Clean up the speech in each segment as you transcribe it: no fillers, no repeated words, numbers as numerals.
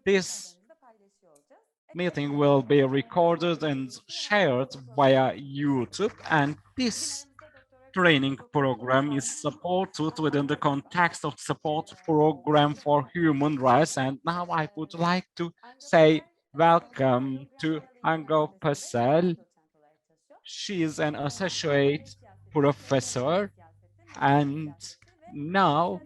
This meeting will be recorded and shared via YouTube, and this training program is supported within the context of support program for human rights. And now I would like to say welcome to Angulo-Pasel. She is an associate professor, and now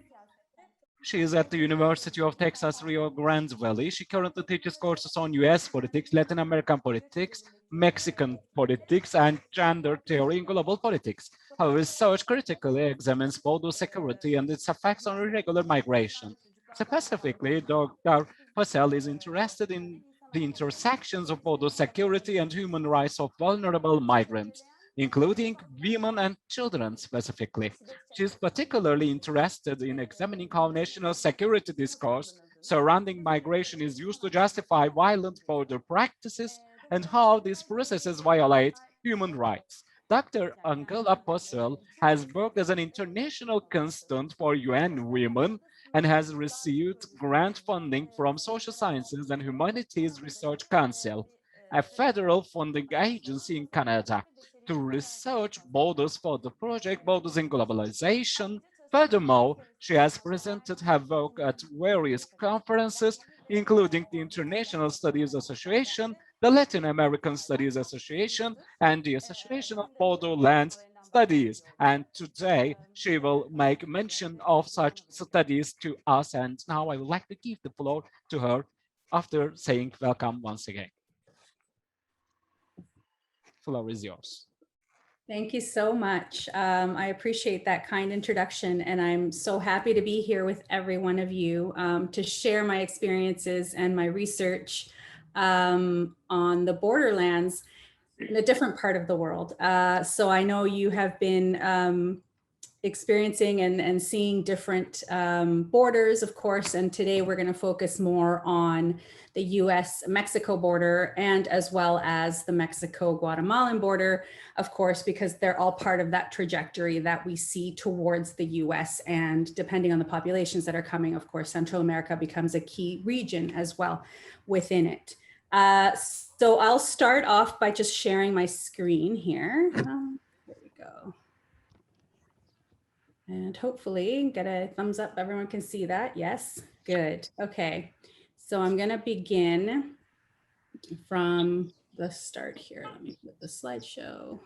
she is at the University of Texas, Rio Grande Valley. She currently teaches courses on US politics, Latin American politics, Mexican politics, and gender theory in global politics. Her research critically examines border security and its effects on irregular migration. Specifically, Dr. Pasel is interested in the intersections of border security and human rights of vulnerable migrants, including women and children specifically. She is particularly interested in examining how national security discourse surrounding migration is used to justify violent border practices and how these processes violate human rights. Dr. Angulo-Pasel has worked as an international consultant for UN Women and has received grant funding from Social Sciences and Humanities Research Council, a federal funding agency in Canada, to research borders for the project Borders in Globalization. Furthermore, she has presented her work at various conferences, including the International Studies Association, the Latin American Studies Association, and the Association of Borderlands Studies. And today, she will make mention of such studies to us. And now I would like to give the floor to her after saying welcome once again. Floor is yours. Thank you so much. I appreciate that kind introduction, and I'm so happy to be here with every one of you to share my experiences and my research on the borderlands in a different part of the world. So I know you have been experiencing and seeing different borders, of course, and today we're going to focus more on the US-Mexico border and as well as the Mexico-Guatemalan border, of course, because they're all part of that trajectory that we see towards the US, and depending on the populations that are coming, of course, Central America becomes a key region as well within it. So I'll start off by just sharing my screen here. There we go. And hopefully get a thumbs up. Everyone can see that. Yes, good. Okay. So I'm going to begin from the start here. Let me put the slideshow.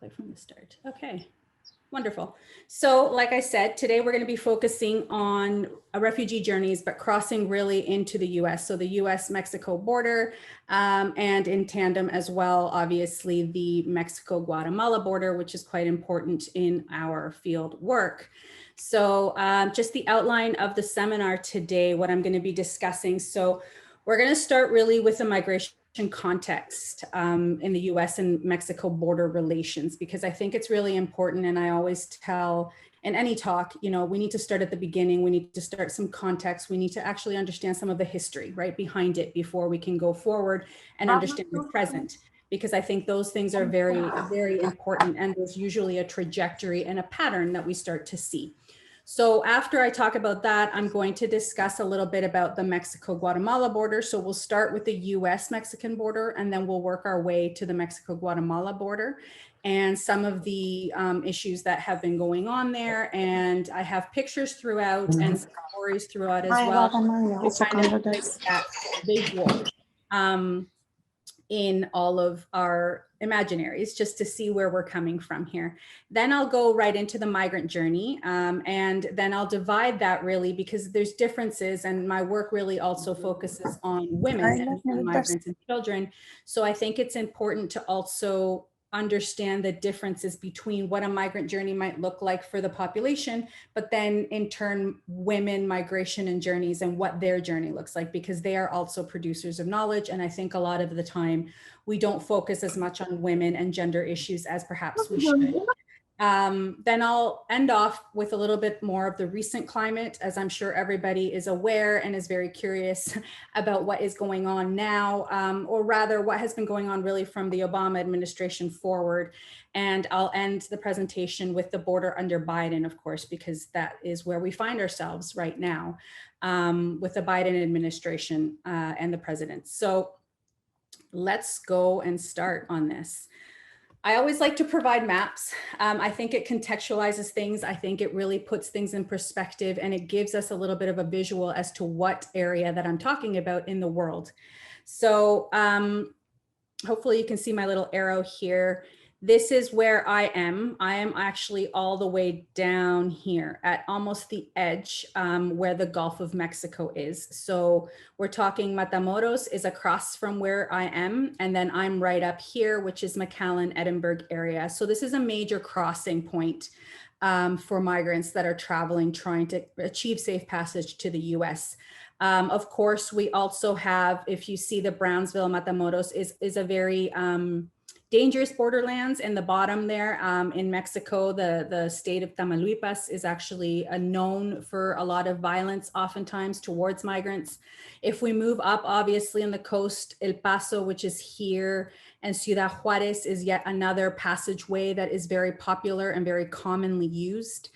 Play from the start. Okay. Wonderful. So like I said, today we're going to be focusing on refugee journeys, but crossing really into the US. So the US-Mexico border, and in tandem as well, obviously the Mexico-Guatemala border, which is quite important in our field work. So just the outline of the seminar today, what I'm going to be discussing. So we're going to start really with the migration context in the US and Mexico border relations, because I think it's really important. And I always tell in any talk, you know, we need to start at the beginning. We need to start some context. We need to actually understand some of the history right behind it before we can go forward and understand the present, because I think those things are very, very important. And there's usually a trajectory and a pattern that we start to see. So after I talk about that, I'm going to discuss a little bit about the Mexico-Guatemala border. So we'll start with the US-Mexican border, and then we'll work our way to the Mexico-Guatemala border and some of the issues that have been going on there. And I have pictures throughout and some stories throughout as well to kind of that visual in all of our imaginaries, just to see where we're coming from here. Then I'll go right into the migrant journey, and then I'll divide that really because there's differences, and my work really also focuses on women and migrants and children. So I think it's important to also understand the differences between what a migrant journey might look like for the population, but then in turn, women, migration and journeys and what their journey looks like, because they are also producers of knowledge. And I think a lot of the time we don't focus as much on women and gender issues as perhaps we should. Then I'll end off with a little bit more of the recent climate, as I'm sure everybody is aware and is very curious about what is going on now, or rather what has been going on really from the Obama administration forward. And I'll end the presentation with the border under Biden, of course, because that is where we find ourselves right now, with the Biden administration and the president. So let's go and start on this. I always like to provide maps. I think it contextualizes things. I think it really puts things in perspective, and it gives us a little bit of a visual as to what area that I'm talking about in the world. So hopefully you can see my little arrow here. This is where I am. I am actually all the way down here at almost the edge where the Gulf of Mexico is. So we're talking Matamoros is across from where I am. And then I'm right up here, which is McAllen, Edinburgh area. So this is a major crossing point for migrants that are traveling, trying to achieve safe passage to the US. Of course, we also have, if you see the Brownsville, Matamoros is a very dangerous borderlands in the bottom there. In Mexico, the state of Tamaulipas is actually known for a lot of violence, oftentimes towards migrants. If we move up, obviously on the coast, El Paso, which is here, and Ciudad Juarez is yet another passageway that is very popular and very commonly used.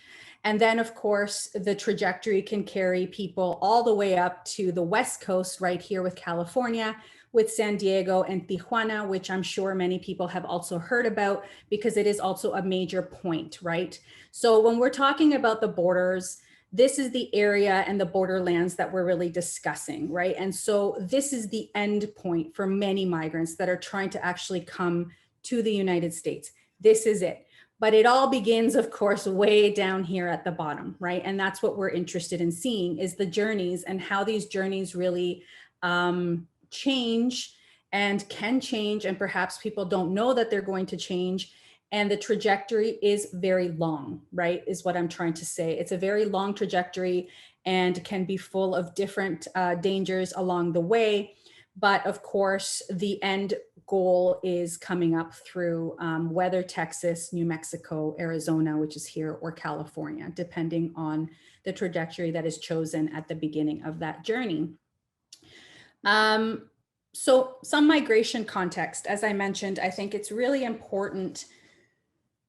And then, of course, the trajectory can carry people all the way up to the West Coast right here with California, with San Diego and Tijuana, which I'm sure many people have also heard about because it is also a major point, right? So when we're talking about the borders, this is the area and the borderlands that we're really discussing, right? And so this is the end point for many migrants that are trying to actually come to the United States. This is it. But it all begins, of course, way down here at the bottom, right? And that's what we're interested in seeing is the journeys and how these journeys really change and can change. And perhaps people don't know that they're going to change. And the trajectory is very long, right? Is what I'm trying to say. It's a very long trajectory and can be full of different dangers along the way. But of course, the end goal is coming up through whether Texas, New Mexico, Arizona, which is here, or California, depending on the trajectory that is chosen at the beginning of that journey. So some migration context, as I mentioned, I think it's really important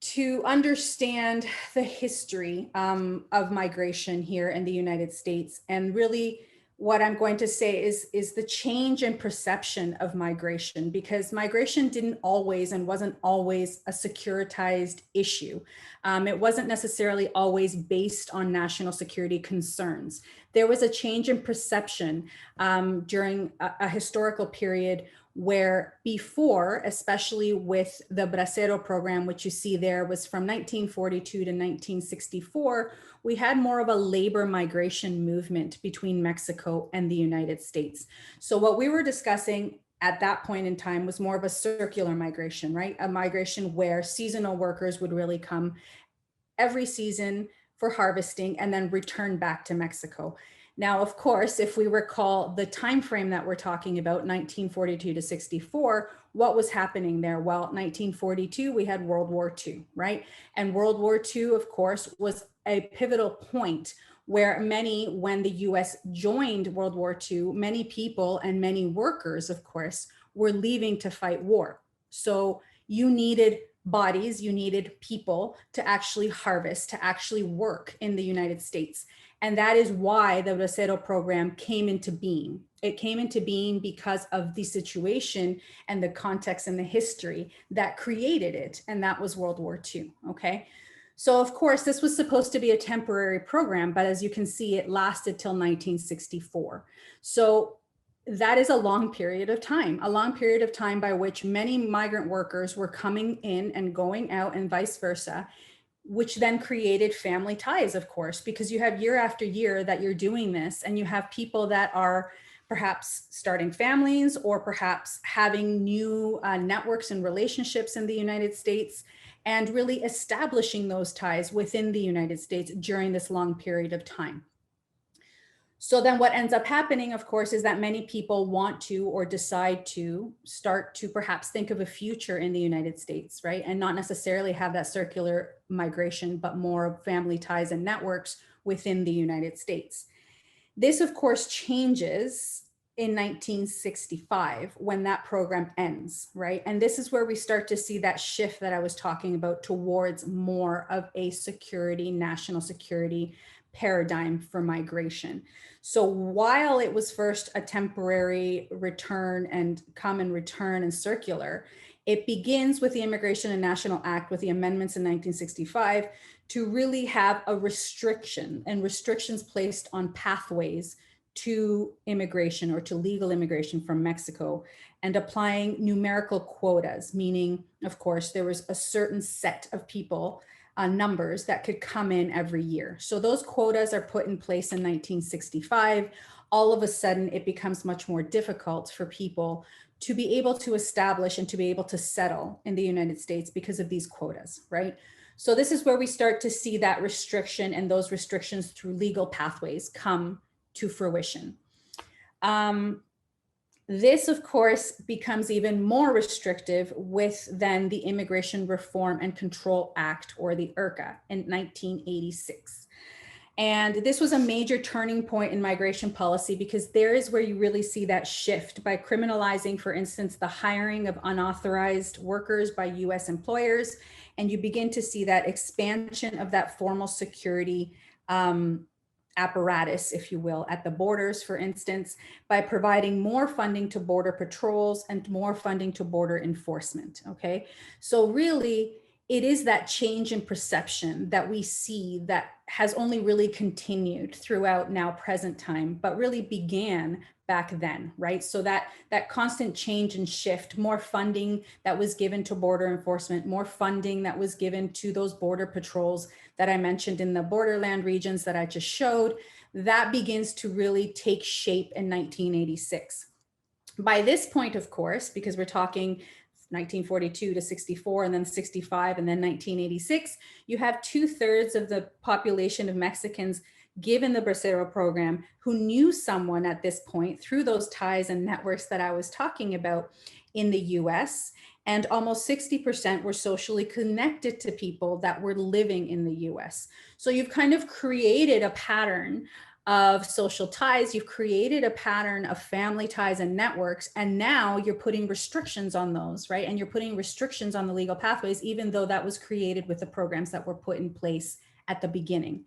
to understand the history of migration here in the United States. And really what I'm going to say is the change in perception of migration, because migration didn't always and wasn't always a securitized issue. It wasn't necessarily always based on national security concerns. There was a change in perception during a historical period where before, especially with the Bracero program, which you see there was from 1942 to 1964, we had more of a labor migration movement between Mexico and the United States. So what we were discussing at that point in time was more of a circular migration, right? A migration where seasonal workers would really come every season for harvesting and then return back to Mexico. Now, of course, if we recall the time frame that we're talking about, 1942 to 64, what was happening there? Well, 1942, we had World War II, right? And World War II, of course, was a pivotal point where when the US joined World War II, many people and many workers, of course, were leaving to fight war. So you needed bodies, you needed people to actually harvest, to actually work in the United States. And that is why the Bracero program came into being. It came into being because of the situation and the context and the history that created it. And that was World War II, okay? So of course, this was supposed to be a temporary program, but as you can see, it lasted till 1964. So that is a long period of time by which many migrant workers were coming in and going out and vice versa, which then created family ties, of course, because you have year after year that you're doing this and you have people that are perhaps starting families or perhaps having new networks and relationships in the United States and really establishing those ties within the United States during this long period of time. So then what ends up happening, of course, is that many people want to or decide to start to perhaps think of a future in the United States, right? And not necessarily have that circular migration, but more family ties and networks within the United States. This, of course, changes in 1965 when that program ends, right? And this is where we start to see that shift that I was talking about towards more of a security, national security paradigm for migration. So while it was first a temporary return and common return and circular, it begins with the Immigration and National Act with the amendments in 1965 to really have a restriction and restrictions placed on pathways to immigration or to legal immigration from Mexico, and applying numerical quotas, meaning, of course, there was a certain set of people, numbers that could come in every year. So those quotas are put in place in 1965. All of a sudden, it becomes much more difficult for people to be able to establish and to be able to settle in the United States because of these quotas, right? So this is where we start to see that restriction and those restrictions through legal pathways come to fruition. This, of course, becomes even more restrictive with then the Immigration Reform and Control Act, or the IRCA, in 1986. And this was a major turning point in migration policy, because there is where you really see that shift by criminalizing, for instance, the hiring of unauthorized workers by US employers. And you begin to see that expansion of that formal security apparatus, if you will, at the borders, for instance, by providing more funding to border patrols and more funding to border enforcement. Okay, so really, it is that change in perception that we see that has only really continued throughout now present time, but really began back then, right? So that constant change and shift, more funding that was given to border enforcement, more funding that was given to those border patrols that I mentioned in the borderland regions that I just showed, that begins to really take shape in 1986. By this point, of course, because we're talking 1942 to 64 and then 65 and then 1986, you have 2/3 of the population of Mexicans given the Bracero program who knew someone at this point through those ties and networks that I was talking about in the US. And almost 60% were socially connected to people that were living in the US. So you've kind of created a pattern of social ties, you've created a pattern of family ties and networks, and now you're putting restrictions on those, right? And you're putting restrictions on the legal pathways, even though that was created with the programs that were put in place at the beginning.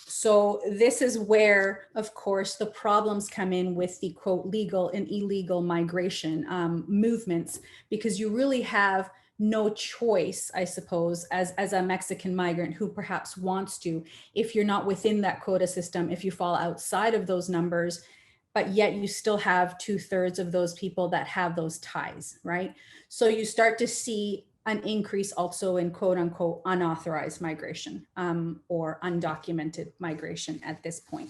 So this is where, of course, the problems come in with the quote legal and illegal migration movements, because you really have no choice, I suppose, as a Mexican migrant who perhaps wants to, if you're not within that quota system, if you fall outside of those numbers, but yet you still have 2/3 of those people that have those ties, right? So you start to see an increase also in quote unquote unauthorized migration or undocumented migration at this point.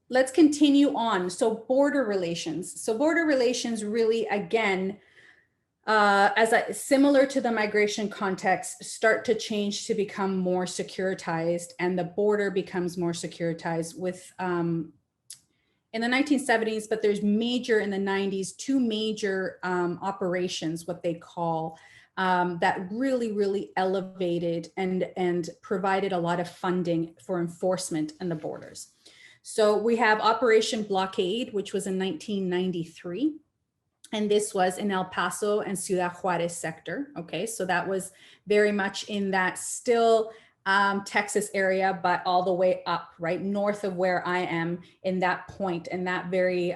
Let's continue on. So border relations. So border relations really, again, similar to the migration context, start to change to become more securitized, and the border becomes more securitized with in the 1970s, but there's major in the 90s, two major operations, what they call, that really elevated and provided a lot of funding for enforcement in the borders. So we have Operation Blockade, which was in 1993. And this was in El Paso and Ciudad Juarez sector. Okay, so that was very much in that still Texas area, but all the way up, right, north of where I am in that point, and that very,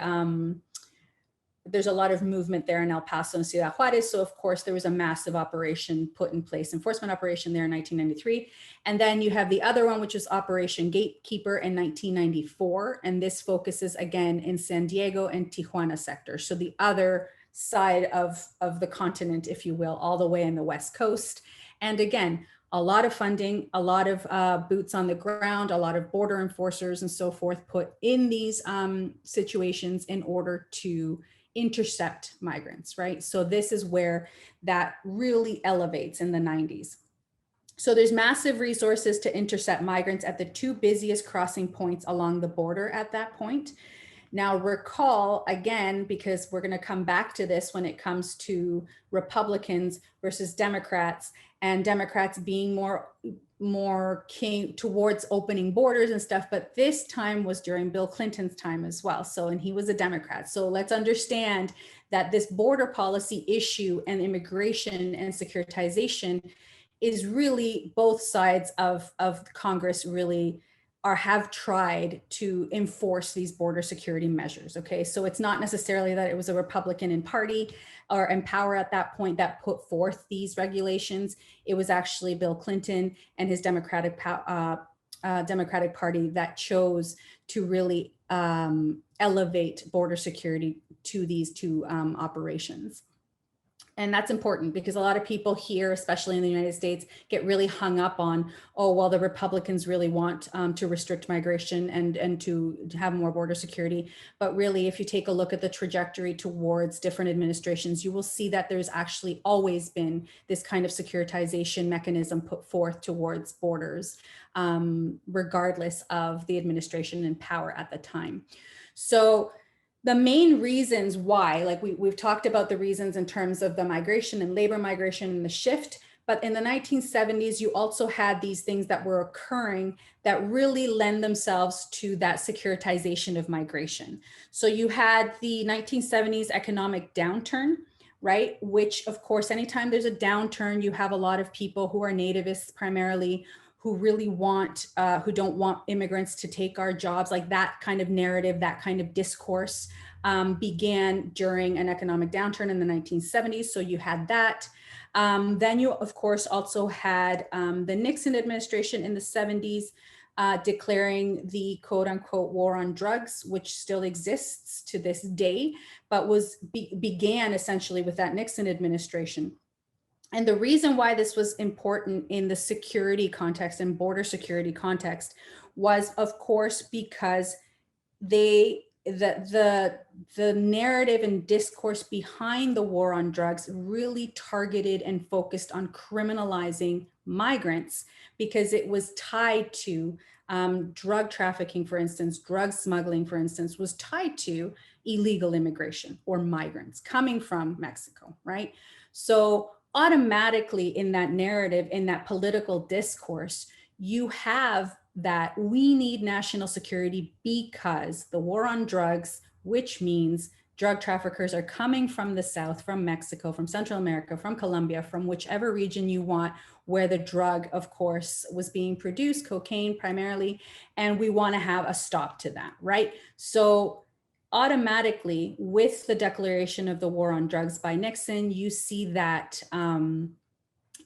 there's a lot of movement there in El Paso and Ciudad Juarez. So of course there was a massive operation put in place, enforcement operation there in 1993. And then you have the other one, which is Operation Gatekeeper in 1994. And this focuses again in San Diego and Tijuana sector. So the other side of the continent, if you will, all the way in the West Coast. And again, a lot of funding, a lot of boots on the ground, a lot of border enforcers and so forth put in these situations in order to intercept migrants, right? So this is where that really elevates in the 90s. So there's massive resources to intercept migrants at the two busiest crossing points along the border at that point. Now recall, again, because we're going to come back to this when it comes to Republicans versus Democrats, and Democrats being more keen towards opening borders and stuff, but this time was during Bill Clinton's time as well. So, and he was a Democrat. So let's understand that this border policy issue and immigration and securitization is really both sides of Congress really have tried to enforce these border security measures. Okay, so it's not necessarily that it was a Republican in party or in power at that point that put forth these regulations. It was actually Bill Clinton and his Democratic Party that chose to really elevate border security to these two operations. And that's important because a lot of people here, especially in the United States, get really hung up on, oh, well, the Republicans really want to restrict migration and to have more border security. But really, if you take a look at the trajectory towards different administrations, you will see that there's actually always been this kind of securitization mechanism put forth towards borders, regardless of the administration in power at the time. So the main reasons why, like we've talked about the reasons in terms of the migration and labor migration and the shift, but in the 1970s, you also had these things that were occurring that really lend themselves to that securitization of migration. So you had the 1970s economic downturn, right? Which of course, anytime there's a downturn, you have a lot of people who are nativists primarily, who really want, who don't want immigrants to take our jobs, like that kind of narrative, that kind of discourse began during an economic downturn in the 1970s. So you had that. Then you, of course, also had the Nixon administration in the 70s declaring the quote unquote war on drugs, which still exists to this day, but began essentially with that Nixon administration. And the reason why this was important in the security context and border security context was, of course, because the narrative and discourse behind the war on drugs really targeted and focused on criminalizing migrants because it was tied to drug trafficking, for instance, drug smuggling, for instance, was tied to illegal immigration or migrants coming from Mexico, right? So automatically in that narrative, in that political discourse, you have that we need national security because the war on drugs, which means drug traffickers are coming from the South, from Mexico, from Central America, from Colombia, from whichever region you want, where the drug, of course, was being produced, cocaine primarily, and we want to have a stop to that, right? So automatically, with the declaration of the war on drugs by Nixon, you see that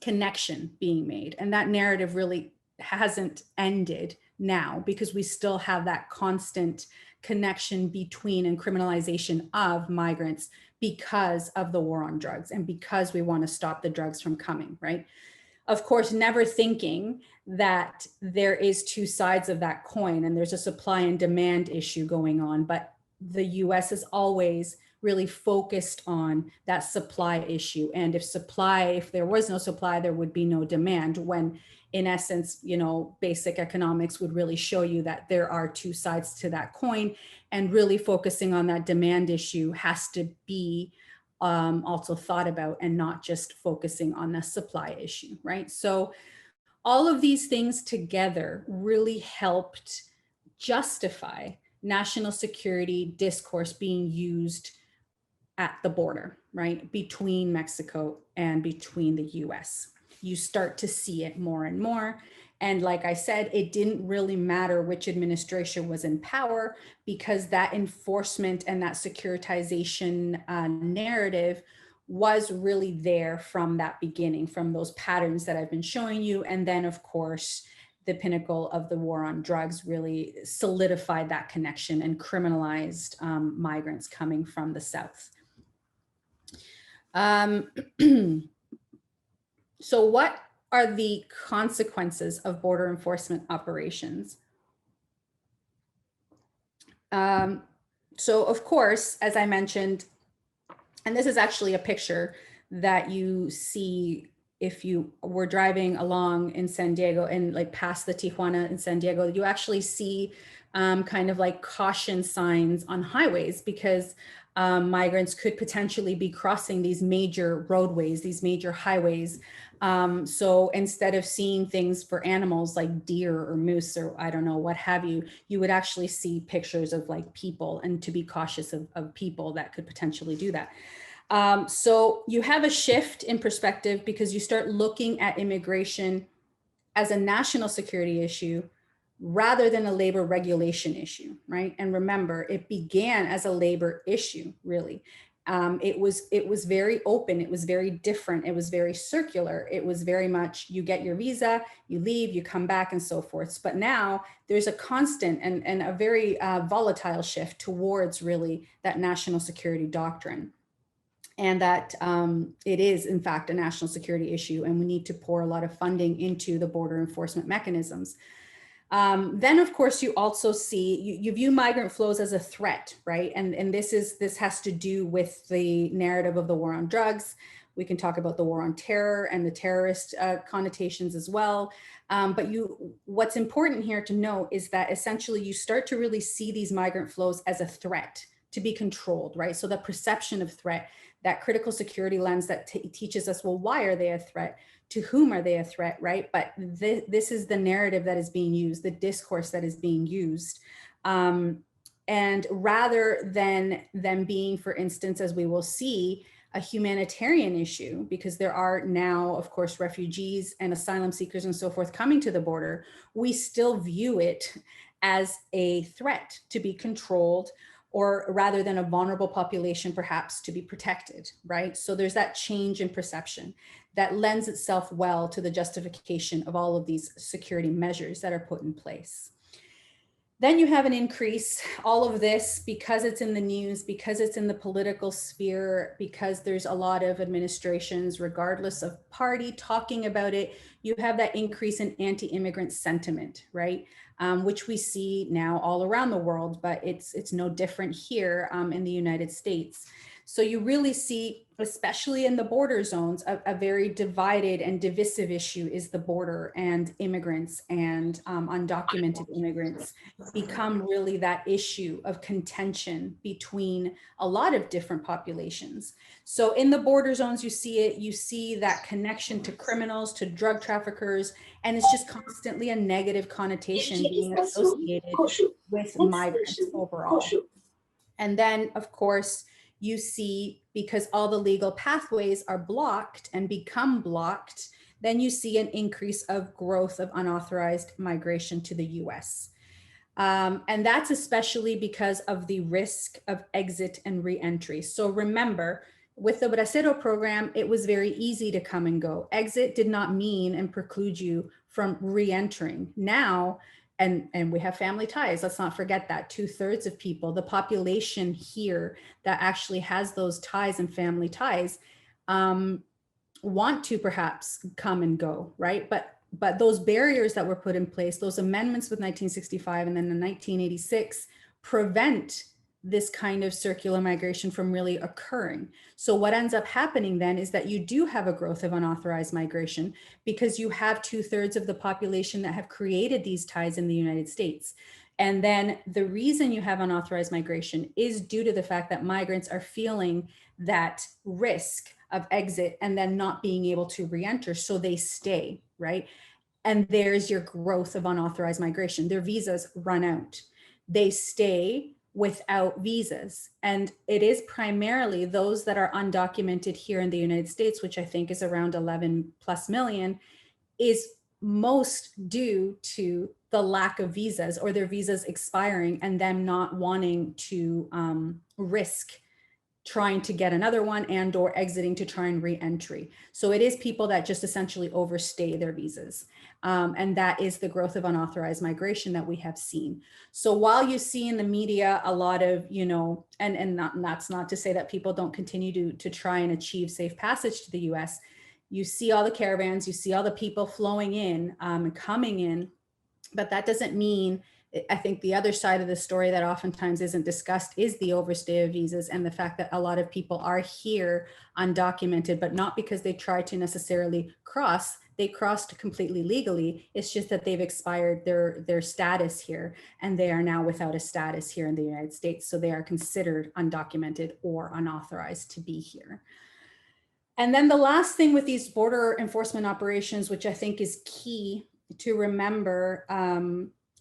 connection being made. And that narrative really hasn't ended now because we still have that constant connection between and criminalization of migrants because of the war on drugs and because we want to stop the drugs from coming, right? Of course, never thinking that there is two sides of that coin and there's a supply and demand issue going on, but the US is always really focused on that supply issue. And if there was no supply, there would be no demand, when in essence, you know, basic economics would really show you that there are two sides to that coin, and really focusing on that demand issue has to be also thought about and not just focusing on the supply issue, right? So all of these things together really helped justify national security discourse being used at the border, right, between Mexico and between the US. You start to see it more and more. And like I said, it didn't really matter which administration was in power because that enforcement and that securitization narrative was really there from that beginning, from those patterns that I've been showing you. And then, of course, the pinnacle of the war on drugs really solidified that connection and criminalized migrants coming from the South. So what are the consequences of border enforcement operations? So of course, as I mentioned, and this is actually a picture that you see if you were driving along in San Diego and like past the Tijuana in San Diego, you actually see kind of like caution signs on highways because migrants could potentially be crossing these major roadways, these major highways. So instead of seeing things for animals like deer or moose or I don't know, what have you, you would actually see pictures of like people, and to be cautious of people that could potentially do that. So you have a shift in perspective because you start looking at immigration as a national security issue rather than a labor regulation issue, right? And remember, it began as a labor issue, really. It was very open. It was very different. It was very circular. It was very much you get your visa, you leave, you come back, and so forth. But now there's a constant and a very volatile shift towards really that national security doctrine. And that it is, in fact, a national security issue, and we need to pour a lot of funding into the border enforcement mechanisms. Then, of course, you also see, you view migrant flows as a threat, right? And this has to do with the narrative of the war on drugs. We can talk about the war on terror and the terrorist connotations as well. But what's important here to note is that essentially you start to really see these migrant flows as a threat to be controlled, right? So the perception of threat, that critical security lens that teaches us, well, why are they a threat? To whom are they a threat, right? But this is the narrative that is being used, the discourse that is being used. And rather than them being, for instance, as we will see, a humanitarian issue, because there are now, of course, refugees and asylum seekers and so forth coming to the border, we still view it as a threat to be controlled, or rather than a vulnerable population, perhaps to be protected, right? So there's that change in perception that lends itself well to the justification of all of these security measures that are put in place. Then you have an increase, all of this, because it's in the news, because it's in the political sphere, because there's a lot of administrations, regardless of party, talking about it, you have that increase in anti-immigrant sentiment, right? Which we see now all around the world, but it's no different here in the United States. So you really see, especially in the border zones, a very divided and divisive issue is the border, and immigrants and undocumented immigrants become really that issue of contention between a lot of different populations. So in the border zones, you see that connection to criminals, to drug traffickers, and it's just constantly a negative connotation being associated with migrants overall. And then, of course, you see, because all the legal pathways are blocked and become blocked, then you see an increase of growth of unauthorized migration to the US. And that's especially because of the risk of exit and re-entry. So remember, with the Bracero program, it was very easy to come and go. Exit did not mean and preclude you from re-entering. Now, and we have family ties, let's not forget that 2/3 of people, the population here that actually has those ties and family ties, want to perhaps come and go, right? But those barriers that were put in place, those amendments with 1965 and then in 1986, prevent this kind of circular migration from really occurring. So what ends up happening then is that you do have a growth of unauthorized migration because you have 2/3 of the population that have created these ties in the United States. And then the reason you have unauthorized migration is due to the fact that migrants are feeling that risk of exit and then not being able to re-enter, so they stay, right? And there's your growth of unauthorized migration. Their visas run out. They stay without visas. And it is primarily those that are undocumented here in the United States, which I think is around 11+ million, is most due to the lack of visas or their visas expiring and them not wanting to risk trying to get another one and or exiting to try and re-entry. So it is people that just essentially overstay their visas. And that is the growth of unauthorized migration that we have seen. So while you see in the media a lot of, and that's not to say that people don't continue to try and achieve safe passage to the US, you see all the caravans, you see all the people flowing in and coming in, but that doesn't mean I think the other side of the story that oftentimes isn't discussed is the overstay of visas and the fact that a lot of people are here undocumented, but not because they tried to necessarily cross. They crossed completely legally. It's just that they've expired their status here, and they are now without a status here in the United States. So they are considered undocumented or unauthorized to be here. And then the last thing with these border enforcement operations, which I think is key to remember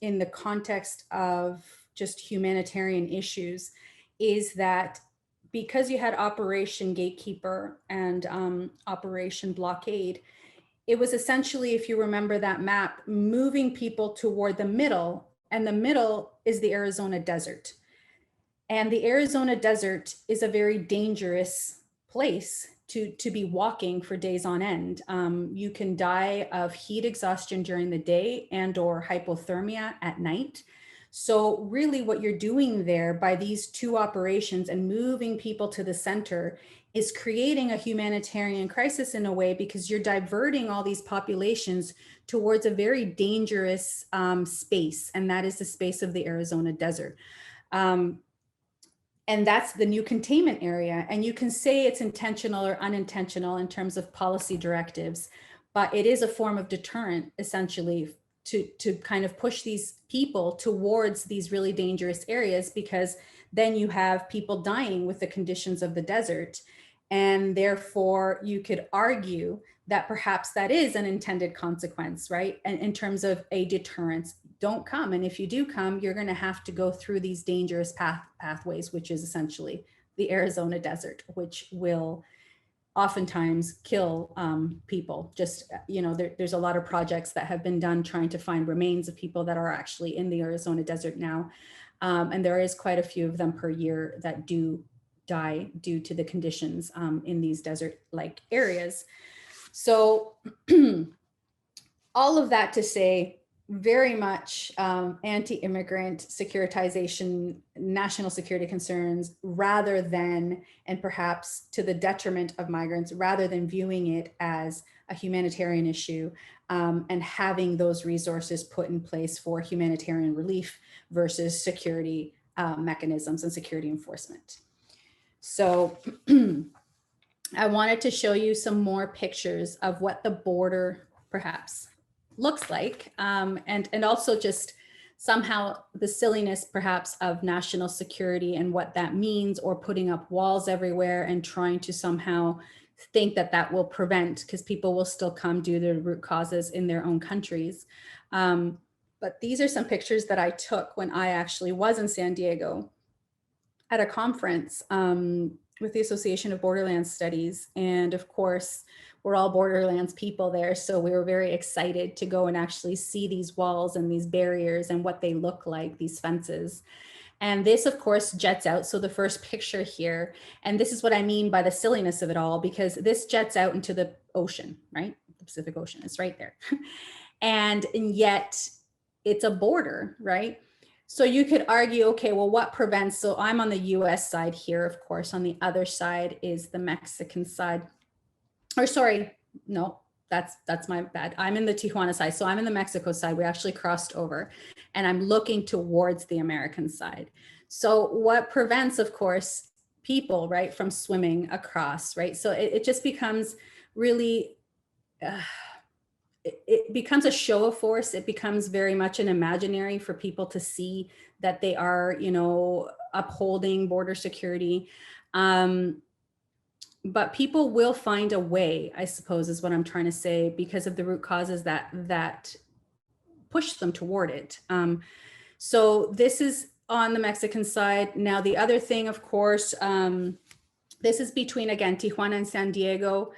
in the context of just humanitarian issues, is that because you had Operation Gatekeeper and Operation Blockade, it was essentially, if you remember that map, moving people toward the middle, and the middle is the Arizona desert. And the Arizona desert is a very dangerous place to be walking for days on end. You can die of heat exhaustion during the day and or hypothermia at night. So really what you're doing there by these two operations and moving people to the center is creating a humanitarian crisis in a way, because you're diverting all these populations towards a very dangerous space. And that is the space of the Arizona desert. And that's the new containment area. And you can say it's intentional or unintentional in terms of policy directives, but it is a form of deterrent, essentially, to kind of push these people towards these really dangerous areas, because then you have people dying with the conditions of the desert. And therefore, you could argue that perhaps that is an intended consequence, right? And in terms of a deterrence. Don't come. And if you do come, you're going to have to go through these dangerous pathways, which is essentially the Arizona desert, which will oftentimes kill people. Just, there's a lot of projects that have been done trying to find remains of people that are actually in the Arizona desert now. And there is quite a few of them per year that do die due to the conditions in these desert-like areas. So all of that to say, very much anti-immigrant securitization, national security concerns, rather than, and perhaps to the detriment of migrants, rather than viewing it as a humanitarian issue and having those resources put in place for humanitarian relief versus security mechanisms and security enforcement. So I wanted to show you some more pictures of what the border perhaps looks like, and also just somehow the silliness perhaps of national security and what that means, or putting up walls everywhere and trying to somehow think that that will prevent, because people will still come due to the root causes in their own countries. But these are some pictures that I took when I actually was in San Diego at a conference with the Association of Borderlands Studies. And of course, we're all Borderlands people there. So we were very excited to go and actually see these walls and these barriers and what they look like, these fences. And this, of course, jets out. So the first picture here, and this is what I mean by the silliness of it all, because this jets out into the ocean, right? The Pacific Ocean is right there. and yet it's a border, right? So you could argue, okay, well, what prevents? So I'm on the US side here, of course. On the other side is the Mexican side. Or sorry, no, that's my bad. I'm in the Tijuana side. So I'm in the Mexico side. We actually crossed over, and I'm looking towards the American side. So what prevents, of course, people, right, from swimming across, right? So it just becomes really, it becomes a show of force. It becomes very much an imaginary for people to see that they are, upholding border security. But people will find a way, I suppose, is what I'm trying to say, because of the root causes that push them toward it. So this is on the Mexican side. Now, the other thing, of course, this is between, again, Tijuana and San Diego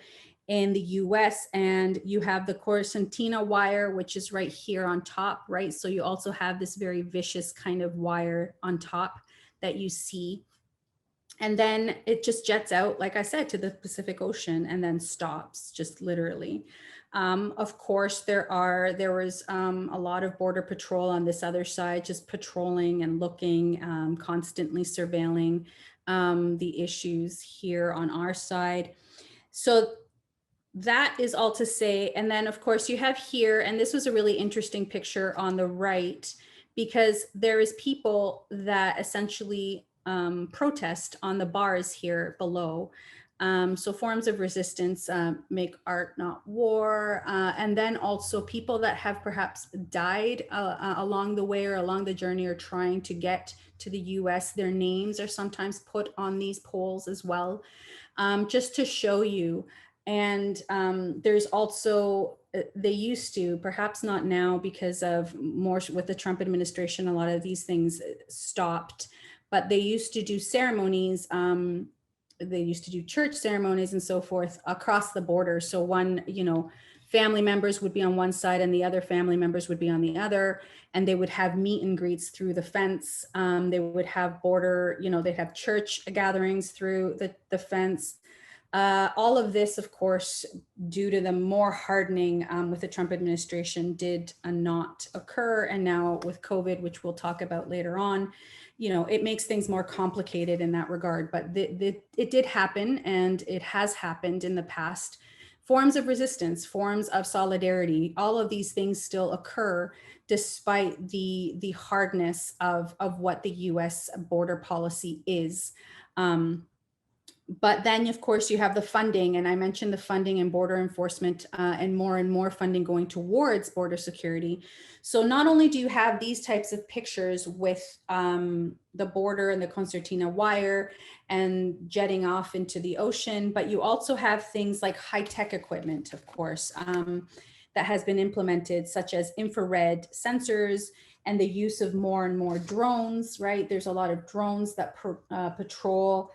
in the US, and you have the Corcentina wire, which is right here on top, right? So you also have this very vicious kind of wire on top that you see. And then it just jets out, like I said, to the Pacific Ocean and then stops, just literally. Of course, there was a lot of border patrol on this other side, just patrolling and looking, constantly surveilling the issues here on our side. So that is all to say. And then, of course, you have here, and this was a really interesting picture on the right, because there is people that essentially protest on the bars here below. So forms of resistance, make art not war, and then also people that have perhaps died along the way or along the journey or trying to get to the US. Their names are sometimes put on these poles as well, just to show you. And there's also, they used to, perhaps not now because of more with the Trump administration, a lot of these things stopped, but they used to do ceremonies. They used to do church ceremonies and so forth across the border. So one, family members would be on one side and the other family members would be on the other, and they would have meet and greets through the fence. They would have border, they'd have church gatherings through the fence. All of this, of course, due to the more hardening with the Trump administration, did not occur. And now with COVID, which we'll talk about later on, it makes things more complicated in that regard. But it did happen, and it has happened in the past. Forms of resistance, forms of solidarity, all of these things still occur despite the hardness of what the US border policy is. But then, of course, you have the funding, and I mentioned the funding and border enforcement, and more funding going towards border security. So not only do you have these types of pictures with the border and the concertina wire and jetting off into the ocean, but you also have things like high-tech equipment, of course, that has been implemented, such as infrared sensors and the use of more and more drones, right? There's a lot of drones that patrol.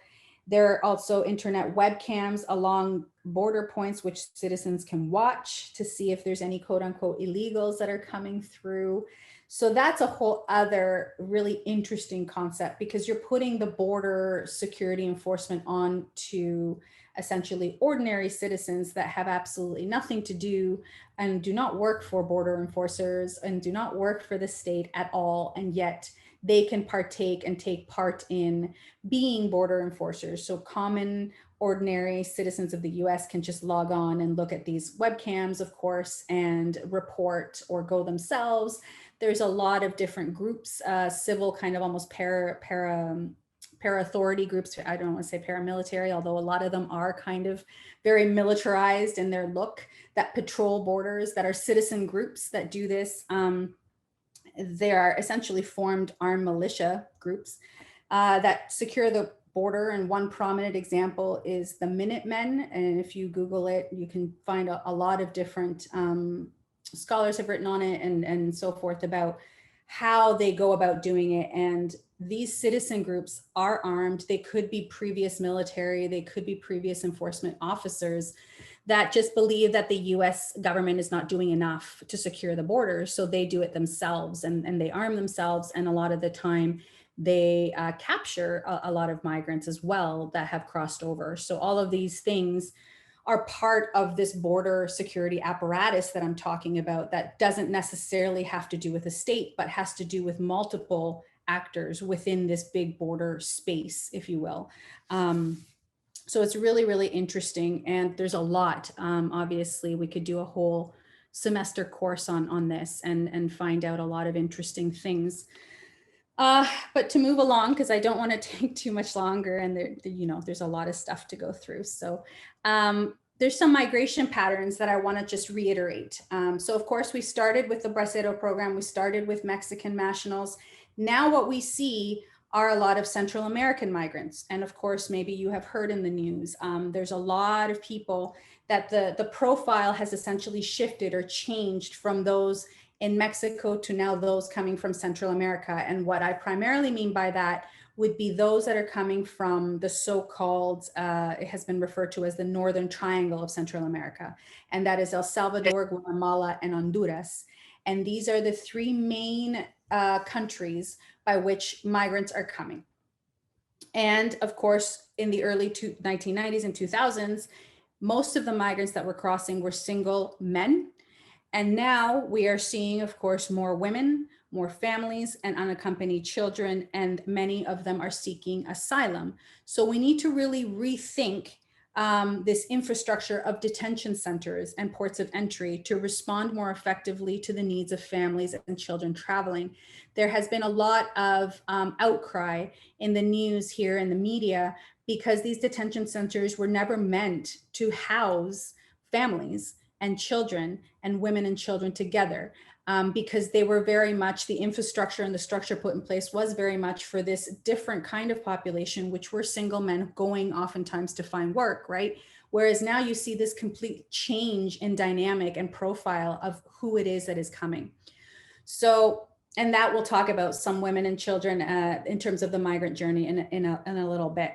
There are also internet webcams along border points, which citizens can watch to see if there's any quote unquote illegals that are coming through. So that's a whole other really interesting concept, because you're putting the border security enforcement on to essentially ordinary citizens that have absolutely nothing to do and do not work for border enforcers and do not work for the state at all. And yet they can partake and take part in being border enforcers. So common, ordinary citizens of the US can just log on and look at these webcams, of course, and report or go themselves. There's a lot of different groups, civil kind of almost para-authority groups. I don't want to say paramilitary, although a lot of them are kind of very militarized in their look, that patrol borders, that are citizen groups that do this. They are essentially formed armed militia groups that secure the border. And one prominent example is the Minutemen. And if you Google it, you can find a lot of different scholars have written on it and so forth about how they go about doing it. And these citizen groups are armed. They could be previous military, they could be previous enforcement officers that just believe that the US government is not doing enough to secure the border. So they do it themselves and they arm themselves. And a lot of the time they capture a lot of migrants as well that have crossed over. So all of these things are part of this border security apparatus that I'm talking about, that doesn't necessarily have to do with the state, but has to do with multiple actors within this big border space, if you will. So it's really, really interesting. And there's a lot. Obviously, we could do a whole semester course on this and find out a lot of interesting things. But to move along, because I don't want to take too much longer, and there's a lot of stuff to go through. So there's some migration patterns that I want to just reiterate. So of course, we started with the Bracero program. We started with Mexican nationals. Now what we see are a lot of Central American migrants. And of course, maybe you have heard in the news, there's a lot of people that the profile has essentially shifted or changed from those in Mexico to now those coming from Central America. And what I primarily mean by that would be those that are coming from the so-called, it has been referred to as the Northern Triangle of Central America. And that is El Salvador, Guatemala, and Honduras. And these are the three main countries by which migrants are coming. And of course, in the early 1990s and 2000s, most of the migrants that were crossing were single men. And now we are seeing, of course, more women, more families, and unaccompanied children, and many of them are seeking asylum. So we need to really rethink this infrastructure of detention centers and ports of entry to respond more effectively to the needs of families and children traveling. There has been a lot of outcry in the news here in the media because these detention centers were never meant to house families and children and women and children together. Because they were very much, the infrastructure and the structure put in place was very much for this different kind of population, which were single men going oftentimes to find work, right? Whereas now you see this complete change in dynamic and profile of who it is that is coming. So, and that we'll talk about some women and children in terms of the migrant journey in a little bit.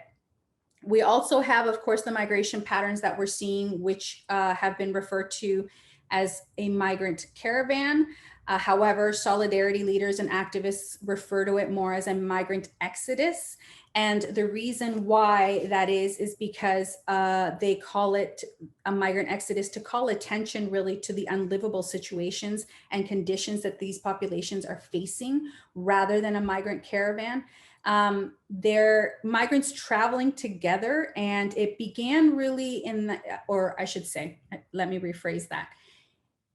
We also have, of course, the migration patterns that we're seeing, which have been referred to as a migrant caravan. However, solidarity leaders and activists refer to it more as a migrant exodus. And the reason why that is because they call it a migrant exodus to call attention really to the unlivable situations and conditions that these populations are facing rather than a migrant caravan. They're migrants traveling together, and it began really in the, or I should say, let me rephrase that.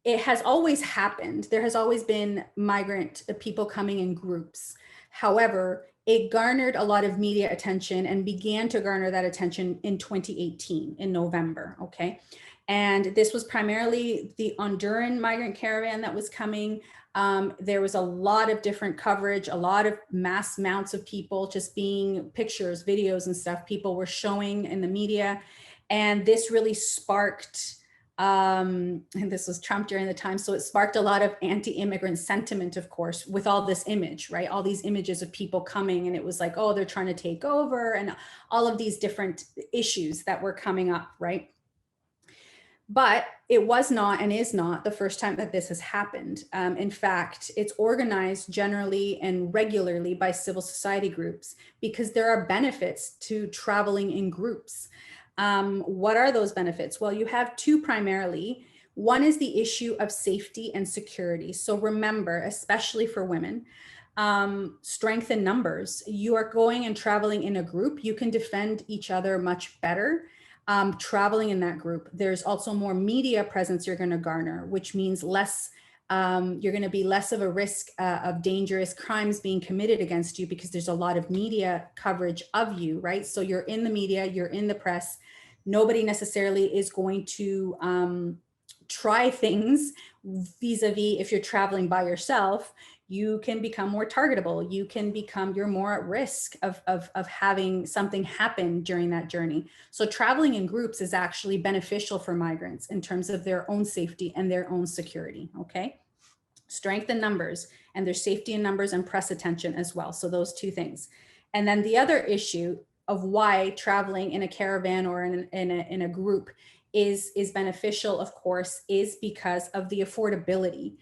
It has always happened. There has always been migrant people coming in groups. However, it garnered a lot of media attention and began to garner that attention in 2018 in November, okay? And this was primarily the Honduran migrant caravan that was coming. There was a lot of different coverage, a lot of mass amounts of people just being pictures, videos and stuff people were showing in the media. And this really sparked, and this was Trump during the time, so it sparked a lot of anti-immigrant sentiment, of course, with all this image, right? All these images of people coming, and it was like, oh, they're trying to take over, and all of these different issues that were coming up, right? But it was not and is not the first time that this has happened. In fact, it's organized generally and regularly by civil society groups because there are benefits to traveling in groups. What are those benefits? Well, you have two primarily. One is the issue of safety and security. So remember, especially for women, strength in numbers. You are going and traveling in a group, you can defend each other much better. Traveling in that group. There's also more media presence you're going to garner, which means less, you're going to be less of a risk of dangerous crimes being committed against you because there's a lot of media coverage of you, right? So you're in the media, you're in the press. Nobody necessarily is going to try things vis-a-vis if you're traveling by yourself. You can become more targetable. You can become, you're more at risk of having something happen during that journey. So traveling in groups is actually beneficial for migrants in terms of their own safety and their own security, okay? Strength in numbers, and there's safety in numbers and press attention as well. So those two things. And then the other issue of why traveling in a caravan or in a group is beneficial, of course, is because of the affordability.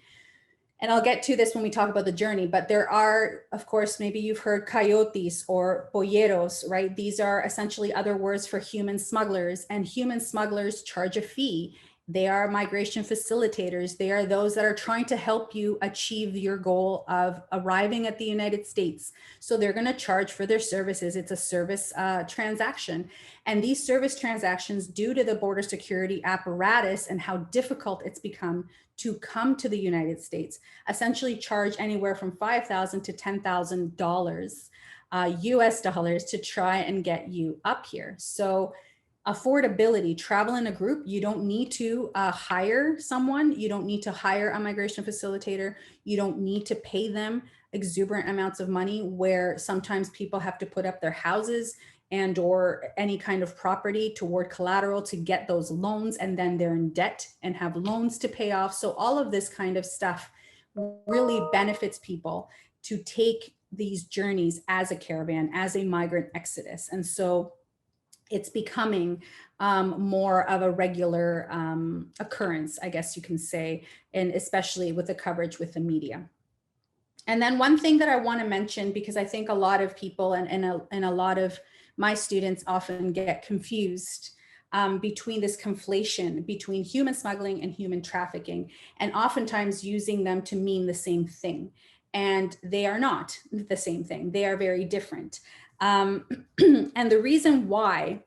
And I'll get to this when we talk about the journey, but there are, of course, maybe you've heard coyotes or polleros, right? These are essentially other words for human smugglers, and human smugglers charge a fee. They are migration facilitators. They are those that are trying to help you achieve your goal of arriving at the United States. So they're going to charge for their services. It's a service transaction. And these service transactions, due to the border security apparatus and how difficult it's become to come to the United States, essentially charge anywhere from $5,000 to $10,000 US dollars to try and get you up here. So affordability, travel in a group, you don't need to hire someone. You don't need to hire a migration facilitator. You don't need to pay them exuberant amounts of money where sometimes people have to put up their houses and or any kind of property toward collateral to get those loans, and then they're in debt and have loans to pay off. So all of this kind of stuff really benefits people to take these journeys as a caravan, as a migrant exodus. And so it's becoming more of a regular occurrence, I guess you can say, and especially with the coverage with the media. And then one thing that I want to mention, because I think a lot of people and a lot of my students often get confused between this conflation between human smuggling and human trafficking, and oftentimes using them to mean the same thing. And they are not the same thing. They are very different. And the reason why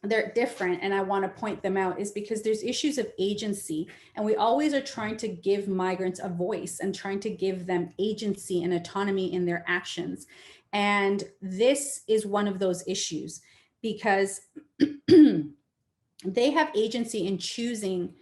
they're different, and I want to point them out, is because there's issues of agency, and we always are trying to give migrants a voice and trying to give them agency and autonomy in their actions. And this is one of those issues, because they have agency in choosing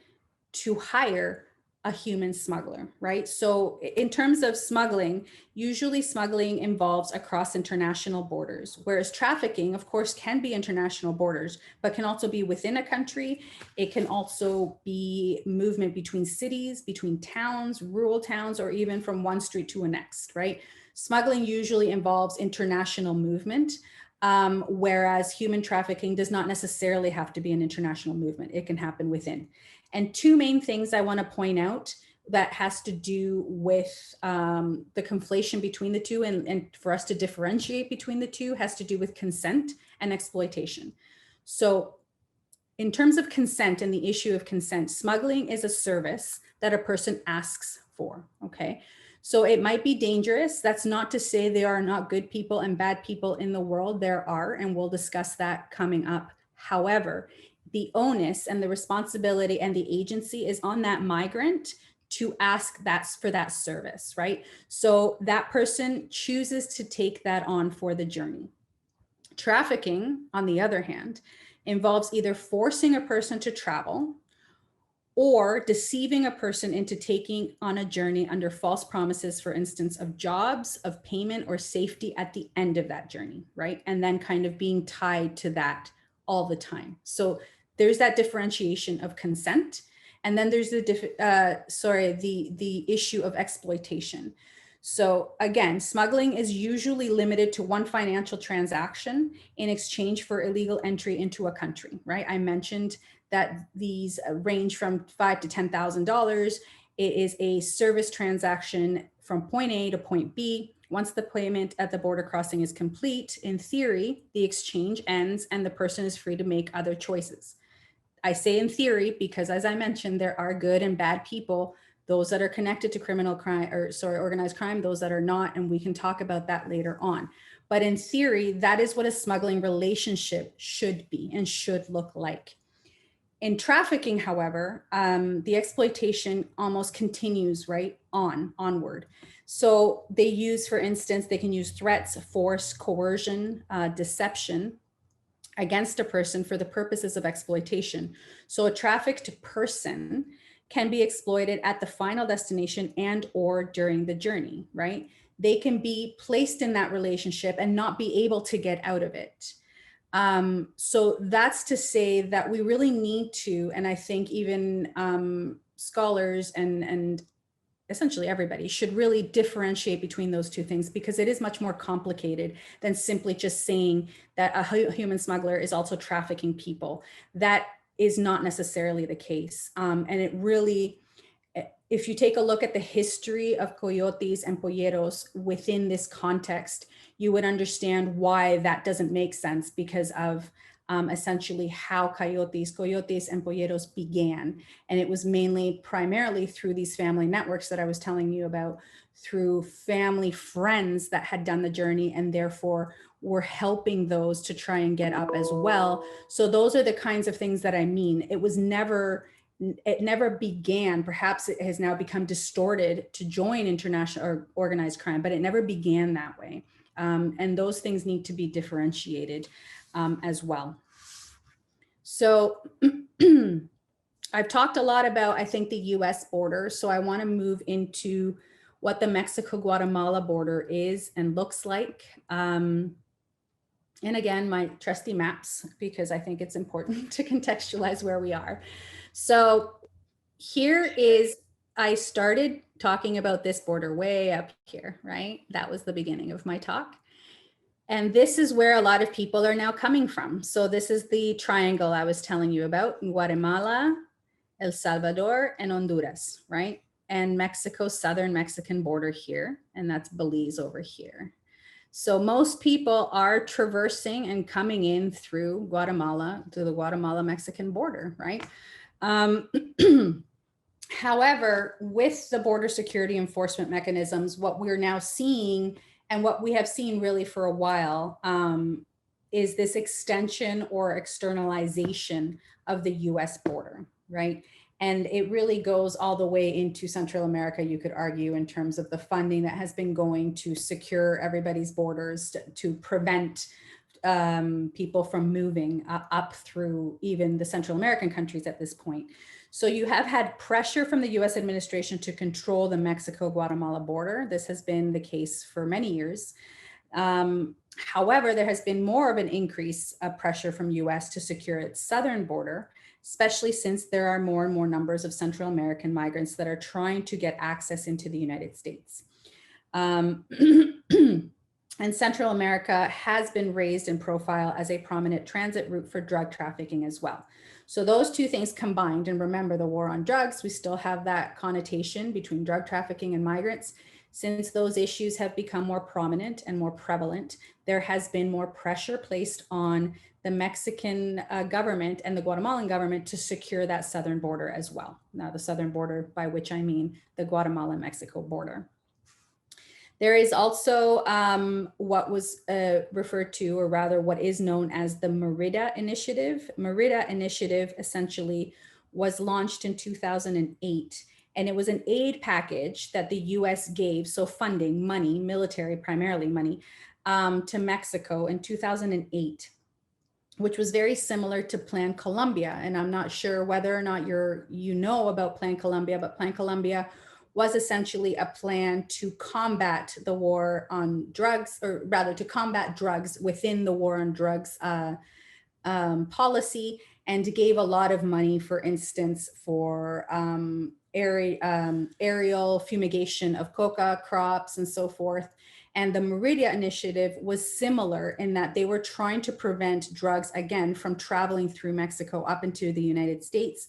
to hire a human smuggler, right? So in terms of smuggling, usually smuggling involves across international borders, whereas trafficking, of course, can be international borders, but can also be within a country. It can also be movement between cities, between towns, rural towns, or even from one street to a next, right? Smuggling usually involves international movement, whereas human trafficking does not necessarily have to be an international movement. It can happen within. And two main things I want to point out that has to do with the conflation between the two, and for us to differentiate between the two, has to do with consent and exploitation. So in terms of consent and the issue of consent, smuggling is a service that a person asks for, okay? So it might be dangerous. That's not to say there are not good people and bad people in the world. There are, and we'll discuss that coming up. However, the onus and the responsibility and the agency is on that migrant to ask for that service, right? So that person chooses to take that on for the journey. Trafficking, on the other hand, involves either forcing a person to travel or deceiving a person into taking on a journey under false promises, for instance, of jobs, of payment, or safety at the end of that journey, right? And then kind of being tied to that all the time. So there's that differentiation of consent. And then there's the issue of exploitation. So again, smuggling is usually limited to one financial transaction in exchange for illegal entry into a country, right? I mentioned that these range from $5,000 to $10,000. It is a service transaction from point A to point B. Once the payment at the border crossing is complete, in theory, the exchange ends and the person is free to make other choices. I say in theory because, as I mentioned, there are good and bad people, those that are connected to criminal crime, organized crime, those that are not, and we can talk about that later on. But in theory, that is what a smuggling relationship should be and should look like. In trafficking, however, the exploitation almost continues right onward. So they use, for instance, they can use threats, force, coercion, deception against a person for the purposes of exploitation. So a trafficked person can be exploited at the final destination and or during the journey, right? They can be placed in that relationship and not be able to get out of it. So that's to say that we really need to, and I think even scholars and essentially everybody should really differentiate between those two things, because it is much more complicated than simply just saying that a human smuggler is also trafficking people. That is not necessarily the case. And it really, if you take a look at the history of coyotes and polleros within this context, you would understand why that doesn't make sense, because of essentially how coyotes and polleros began. And it was primarily through these family networks that I was telling you about, through family friends that had done the journey and therefore were helping those to try and get up as well. So those are the kinds of things that I mean. It never began, perhaps it has now become distorted to join international or organized crime, but it never began that way. And those things need to be differentiated as well. So I've talked a lot about, I think, the US border. So I want to move into what the Mexico-Guatemala border is and looks like. And again, my trusty maps, because I think it's important to contextualize where we are. So here is, I started talking about this border way up here, right? That was the beginning of my talk. And this is where a lot of people are now coming from. So this is the triangle I was telling you about: Guatemala, El Salvador, and Honduras, right? And Mexico's southern Mexican border here, and that's Belize over here. So most people are traversing and coming in through Guatemala to the Guatemala-Mexican border, right? However, with the border security enforcement mechanisms, what we're now seeing, and what we have seen really for a while, is this extension or externalization of the US border, right? And it really goes all the way into Central America, you could argue, in terms of the funding that has been going to secure everybody's borders, to prevent people from moving up through even the Central American countries at this point. So you have had pressure from the US administration to control the Mexico-Guatemala border. This has been the case for many years. However, there has been more of an increase of pressure from US to secure its southern border, especially since there are more and more numbers of Central American migrants that are trying to get access into the United States. And Central America has been raised in profile as a prominent transit route for drug trafficking as well. So those two things combined, and remember the war on drugs, we still have that connotation between drug trafficking and migrants. Since those issues have become more prominent and more prevalent, there has been more pressure placed on the Mexican government and the Guatemalan government to secure that southern border as well. Now, the southern border, by which I mean the Guatemala-Mexico border. There is also what was referred to, or rather what is known as the Merida Initiative. Merida Initiative essentially was launched in 2008, and it was an aid package that the US gave, so funding, money, military, primarily money, to Mexico in 2008, which was very similar to Plan Colombia. And I'm not sure whether or not you know about Plan Colombia, but Plan Colombia was essentially a plan to combat the war on drugs, or rather to combat drugs within the war on drugs policy, and gave a lot of money, for instance, for aerial fumigation of coca crops and so forth. And the Merida Initiative was similar in that they were trying to prevent drugs, again, from traveling through Mexico up into the United States.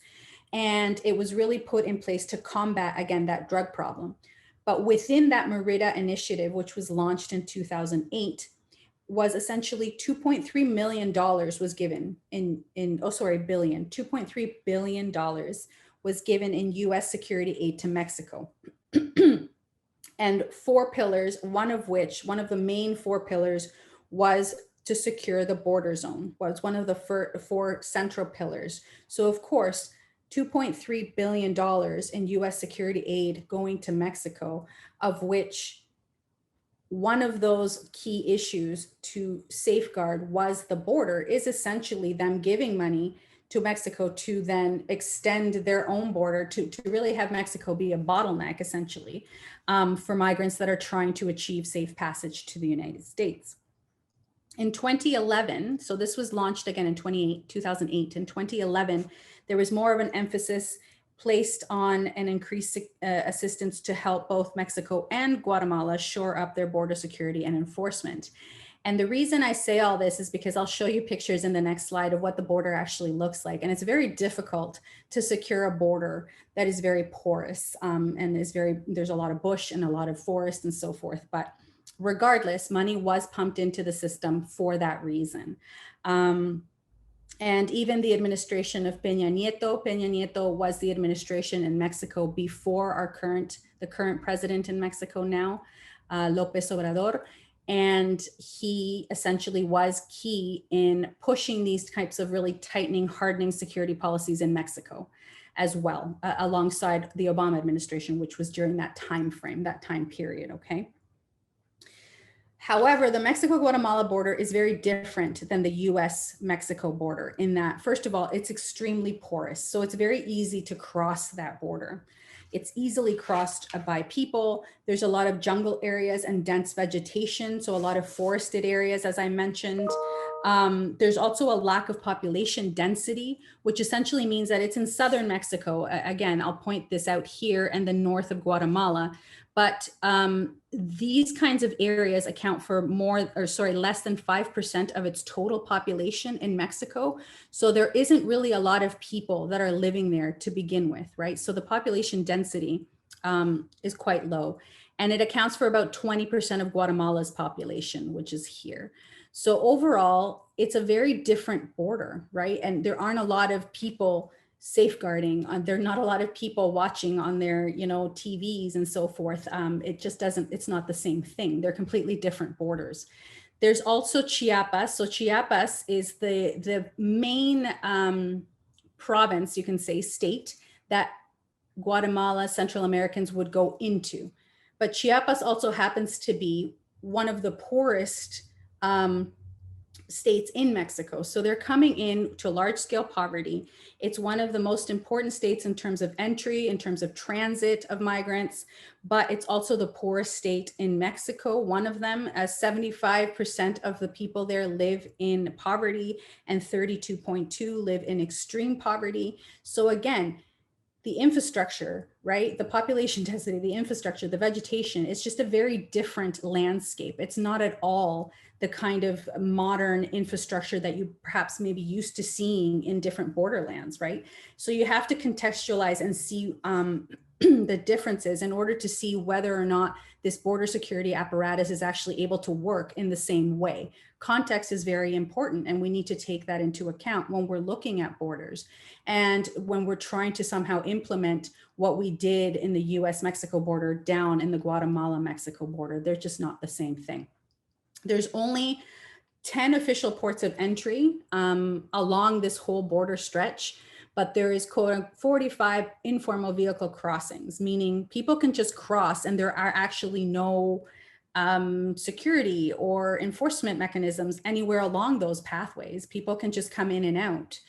And it was really put in place to combat, again, that drug problem. But within that Merida Initiative, which was launched in 2008, was essentially $2.3 million was given billion, $2.3 billion was given in US security aid to Mexico. And 4 pillars, one of the main 4 pillars was to secure the border zone, was one of the 4 central pillars. So of course, $2.3 billion in US security aid going to Mexico, of which one of those key issues to safeguard was the border, is essentially them giving money to Mexico to then extend their own border to really have Mexico be a bottleneck, essentially, for migrants that are trying to achieve safe passage to the United States. In 2011, so this was launched again in 2008, in 2011, there was more of an emphasis placed on an increased assistance to help both Mexico and Guatemala shore up their border security and enforcement. And the reason I say all this is because I'll show you pictures in the next slide of what the border actually looks like. And it's very difficult to secure a border that is very porous and there's a lot of bush and a lot of forest and so forth. But regardless, money was pumped into the system for that reason. And even the administration of Peña Nieto was the administration in Mexico before the current president in Mexico now, López Obrador. And he essentially was key in pushing these types of really tightening, hardening security policies in Mexico as well, alongside the Obama administration, which was during that time frame, that time period, okay? However, the Mexico-Guatemala border is very different than the US-Mexico border in that, first of all, it's extremely porous. So it's very easy to cross that border. It's easily crossed by people. There's a lot of jungle areas and dense vegetation, so a lot of forested areas, as I mentioned. There's also a lack of population density, which essentially means that it's in southern Mexico. Again, I'll point this out here, and the north of Guatemala. But these kinds of areas account for less than 5% of its total population in Mexico. So there isn't really a lot of people that are living there to begin with, right? So the population density is quite low. And it accounts for about 20% of Guatemala's population, which is here. So overall, it's a very different border, right? And there aren't a lot of people safeguarding. There are not a lot of people watching on their, TVs and so forth. It just doesn't, it's not the same thing. They're completely different borders. There's also Chiapas. So Chiapas is the main province, you can say, state that Guatemala, Central Americans would go into. But Chiapas also happens to be one of the poorest states in Mexico. So they're coming in to large scale poverty. It's one of the most important states in terms of entry, in terms of transit of migrants, but it's also the poorest state in Mexico. One of them, as 75% of the people there live in poverty and 32.2 live in extreme poverty. So again, the infrastructure, right? The population density, the infrastructure, the vegetation, it's just a very different landscape. It's not at all the kind of modern infrastructure that you perhaps maybe used to seeing in different borderlands, right? So you have to contextualize and see the differences in order to see whether or not this border security apparatus is actually able to work in the same way. Context is very important, and we need to take that into account when we're looking at borders and when we're trying to somehow implement what we did in the US-Mexico border down in the Guatemala-Mexico border. They're just not the same thing. There's only 10 official ports of entry along this whole border stretch, but there is quote 45 informal vehicle crossings, meaning people can just cross and there are actually no security or enforcement mechanisms anywhere along those pathways. People can just come in and out.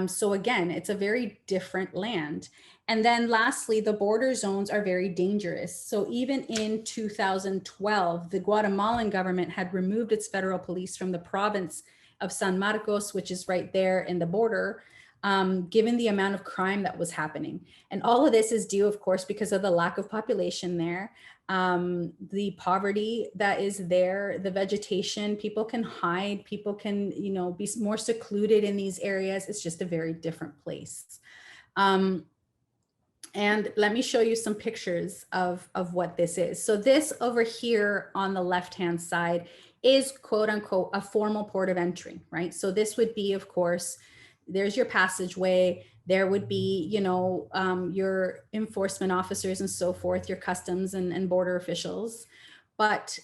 So again, it's a very different land. And then lastly, the border zones are very dangerous. So even in 2012, the Guatemalan government had removed its federal police from the province of San Marcos, which is right there in the border, given the amount of crime that was happening. And all of this is due, of course, because of the lack of population there, the poverty that is there, the vegetation, people can hide, people can, you know, be more secluded in these areas. It's just a very different place. And let me show you some pictures of what this is. So this over here on the left-hand side is quote unquote a formal port of entry, right? So this would be, of course, there's your passageway. There would be, you know, your enforcement officers and so forth, your customs and border officials. But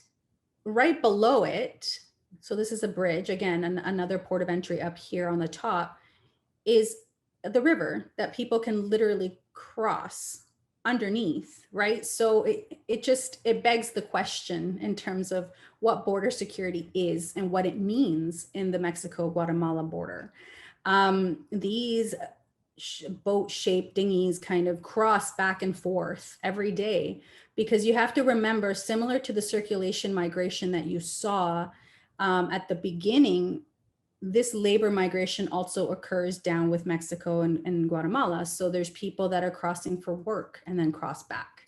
right below it, so this is a bridge, again, another port of entry up here on the top, is the river that people can literally cross underneath, right? So it begs the question in terms of what border security is and what it means in the Mexico-Guatemala border. These boat-shaped dinghies kind of cross back and forth every day, because you have to remember, similar to the circulation migration that you saw at the beginning, this labor migration also occurs down with Mexico and Guatemala. So there's people that are crossing for work and then cross back.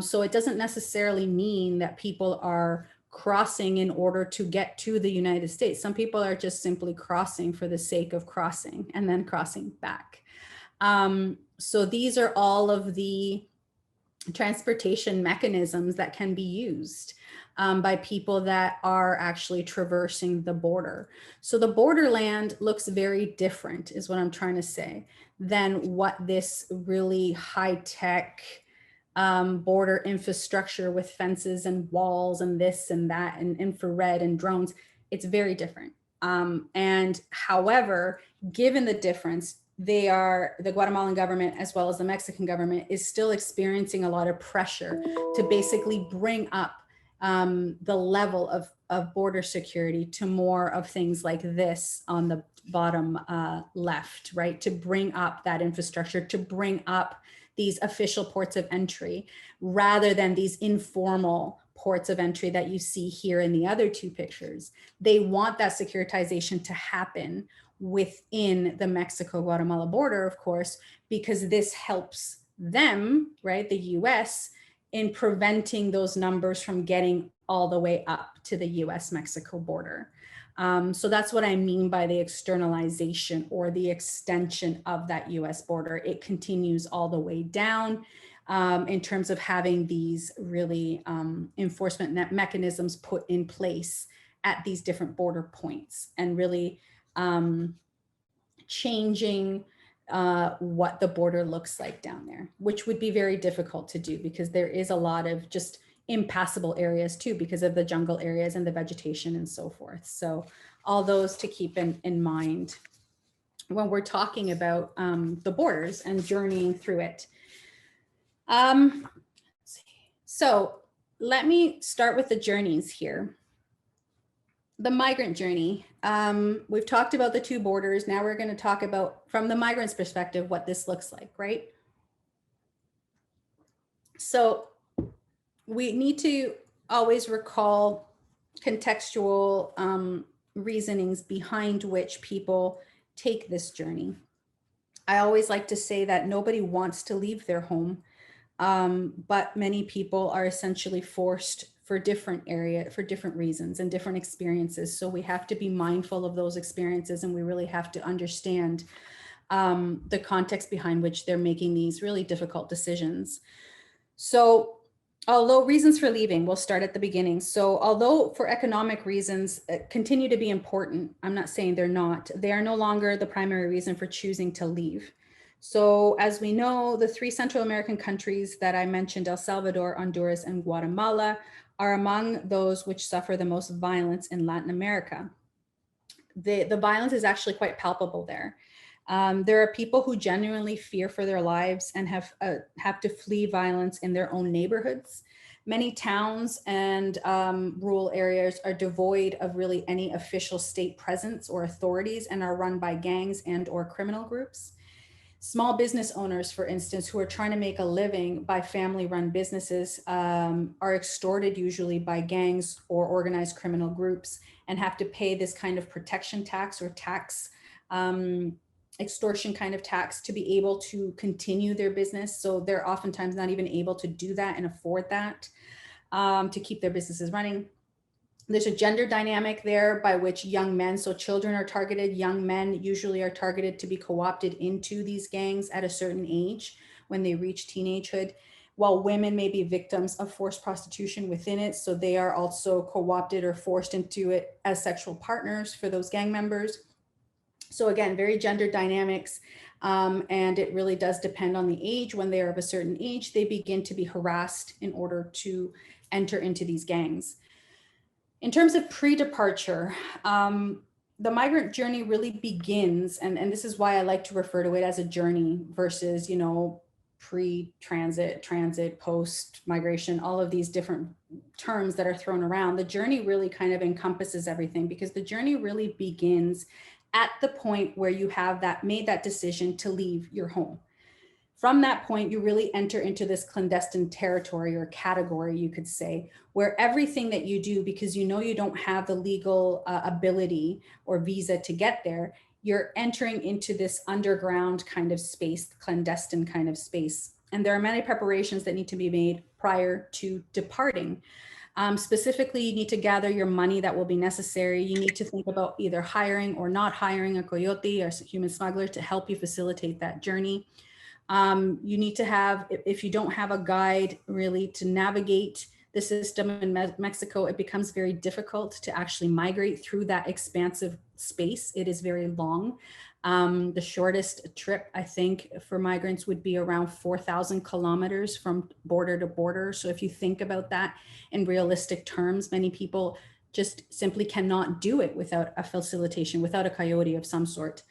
So it doesn't necessarily mean that people are crossing in order to get to the United States. Some people are just simply crossing for the sake of crossing and then crossing back. So these are all of the transportation mechanisms that can be used by people that are actually traversing the border. So the borderland looks very different, is what I'm trying to say, than what this really high-tech border infrastructure with fences and walls and this and that and infrared and drones. It's very different. And however, given the difference, the Guatemalan government as well as the Mexican government is still experiencing a lot of pressure to basically bring up the level of border security to more of things like this on the bottom left, right? To bring up that infrastructure, to bring up these official ports of entry rather than these informal ports of entry that you see here in the other two pictures. They want that securitization to happen within the Mexico-Guatemala border, of course, because this helps them, right, the US, in preventing those numbers from getting all the way up to the US-Mexico border. So that's what I mean by the externalization or the extension of that US border. It continues all the way down in terms of having these really enforcement mechanisms put in place at these different border points and really changing what the border looks like down there, which would be very difficult to do because there is a lot of just impassable areas too, because of the jungle areas and the vegetation and so forth. So all those to keep in mind when we're talking about the borders and journeying through it. So let me start with the journeys here. The migrant journey. We've talked about the two borders. Now we're going to talk about, from the migrant's perspective, what this looks like, right? So we need to always recall contextual reasonings behind which people take this journey. I always like to say that nobody wants to leave their home, but many people are essentially forced for different reasons and different experiences. So we have to be mindful of those experiences, and we really have to understand the context behind which they're making these really difficult decisions. So although reasons for leaving, we'll start at the beginning. So although for economic reasons continue to be important, I'm not saying they're not, they are no longer the primary reason for choosing to leave. So as we know, the three Central American countries that I mentioned, El Salvador, Honduras, and Guatemala, are among those which suffer the most violence in Latin America. The violence is actually quite palpable there. There are people who genuinely fear for their lives and have to flee violence in their own neighborhoods. Many towns and rural areas are devoid of really any official state presence or authorities and are run by gangs and or criminal groups. Small business owners, for instance, who are trying to make a living by family-run businesses are extorted usually by gangs or organized criminal groups and have to pay this kind of protection tax or tax extortion kind of tax to be able to continue their business. So they're oftentimes not even able to do that and afford that to keep their businesses running. There's a gender dynamic there by which young men, so children are targeted, young men usually are targeted to be co-opted into these gangs at a certain age when they reach teenagehood, while women may be victims of forced prostitution within it. So they are also co-opted or forced into it as sexual partners for those gang members. So again, very gender dynamics, and it really does depend on the age. When they are of a certain age, they begin to be harassed in order to enter into these gangs. In terms of pre-departure, the migrant journey really begins, and this is why I like to refer to it as a journey versus, you know, pre-transit, transit, post-migration, all of these different terms that are thrown around. The journey really kind of encompasses everything, because the journey really begins at the point where you have made that decision to leave your home. From that point, you really enter into this clandestine territory or category, you could say, where everything that you do, because you know you don't have the legal ability or visa to get there, you're entering into this underground kind of space, clandestine kind of space. And there are many preparations that need to be made prior to departing. Specifically, you need to gather your money that will be necessary. You need to think about either hiring or not hiring a coyote or a human smuggler to help you facilitate that journey. You need to have, if you don't have a guide really to navigate the system in Mexico, it becomes very difficult to actually migrate through that expansive space. It is very long. The shortest trip, I think, for migrants would be around 4,000 kilometers from border to border. So if you think about that in realistic terms, many people just simply cannot do it without a facilitation, without a coyote of some sort.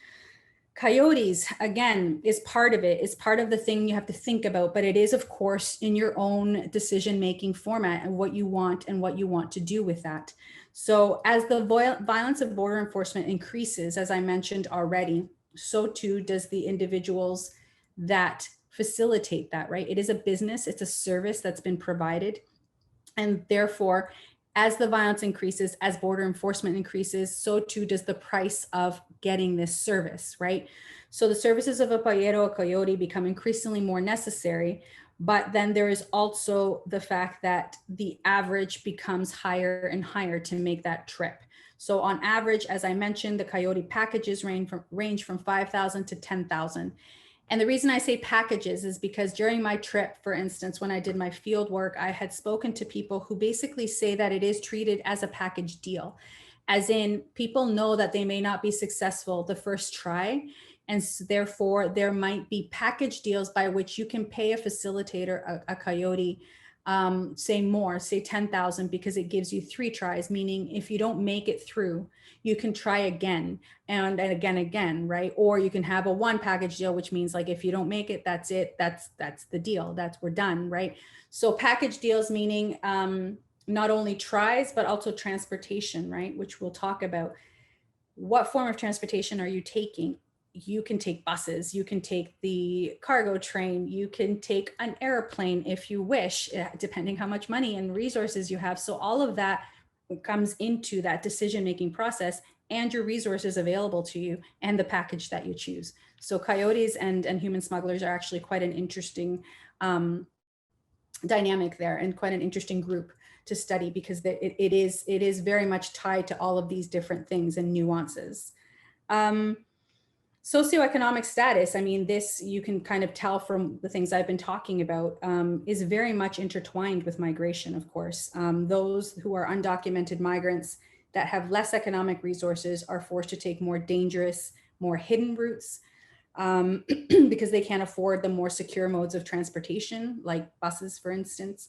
Coyotes, again, is part of it. It's part of the thing you have to think about, but it is, of course, in your own decision-making format and what you want to do with that. So as the violence of border enforcement increases, as I mentioned already, so too does the individuals that facilitate that, right? It is a business, it's a service that's been provided. And therefore, as the violence increases, as border enforcement increases, so too does the price of getting this service, right? So the services of a payero, a coyote, become increasingly more necessary, but then there is also the fact that the average becomes higher and higher to make that trip. So on average, as I mentioned, the coyote packages range from 5,000 to 10,000. And the reason I say packages is because during my trip, for instance, when I did my field work, I had spoken to people who basically say that it is treated as a package deal, as in people know that they may not be successful the first try. And so therefore, there might be package deals by which you can pay a facilitator, a coyote, say more, say 10,000, because it gives you 3 tries, meaning if you don't make it through, you can try again and again, right? Or you can have a 1 package deal, which means like, if you don't make it, that's it. That's the deal. We're done, right? So package deals, meaning not only tries, but also transportation, right? Which we'll talk about. What form of transportation are you taking? You can take buses, you can take the cargo train, you can take an airplane if you wish, depending how much money and resources you have. So all of that comes into that decision-making process, and your resources available to you, and the package that you choose. So coyotes and human smugglers are actually quite an interesting dynamic there, and quite an interesting group to study, because it is very much tied to all of these different things and nuances. Socioeconomic status, I mean, this you can kind of tell from the things I've been talking about, is very much intertwined with migration, of course. Those who are undocumented migrants that have less economic resources are forced to take more dangerous, more hidden routes, because they can't afford the more secure modes of transportation, like buses, for instance.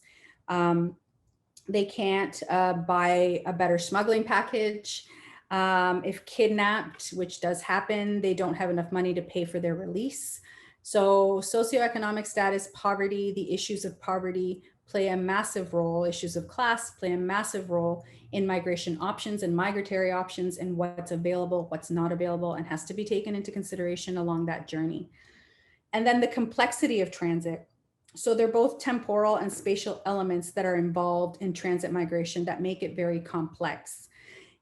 They can't buy a better smuggling package. If kidnapped, which does happen, they don't have enough money to pay for their release. So socioeconomic status, poverty, the issues of poverty play a massive role. Issues of class play a massive role in migration options and migratory options, and what's available, what's not available, and has to be taken into consideration along that journey. And then the complexity of transit. So they're both temporal and spatial elements that are involved in transit migration that make it very complex.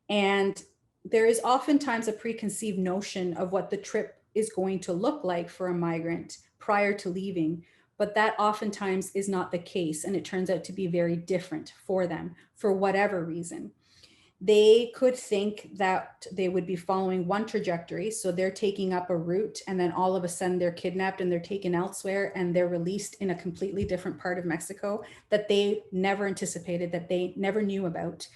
And there is oftentimes a preconceived notion of what the trip is going to look like for a migrant prior to leaving, but that oftentimes is not the case. And it turns out to be very different for them for whatever reason. They could think that they would be following one trajectory. So they're taking up a route, and then all of a sudden they're kidnapped and they're taken elsewhere, and they're released in a completely different part of Mexico that they never anticipated, that they never knew about.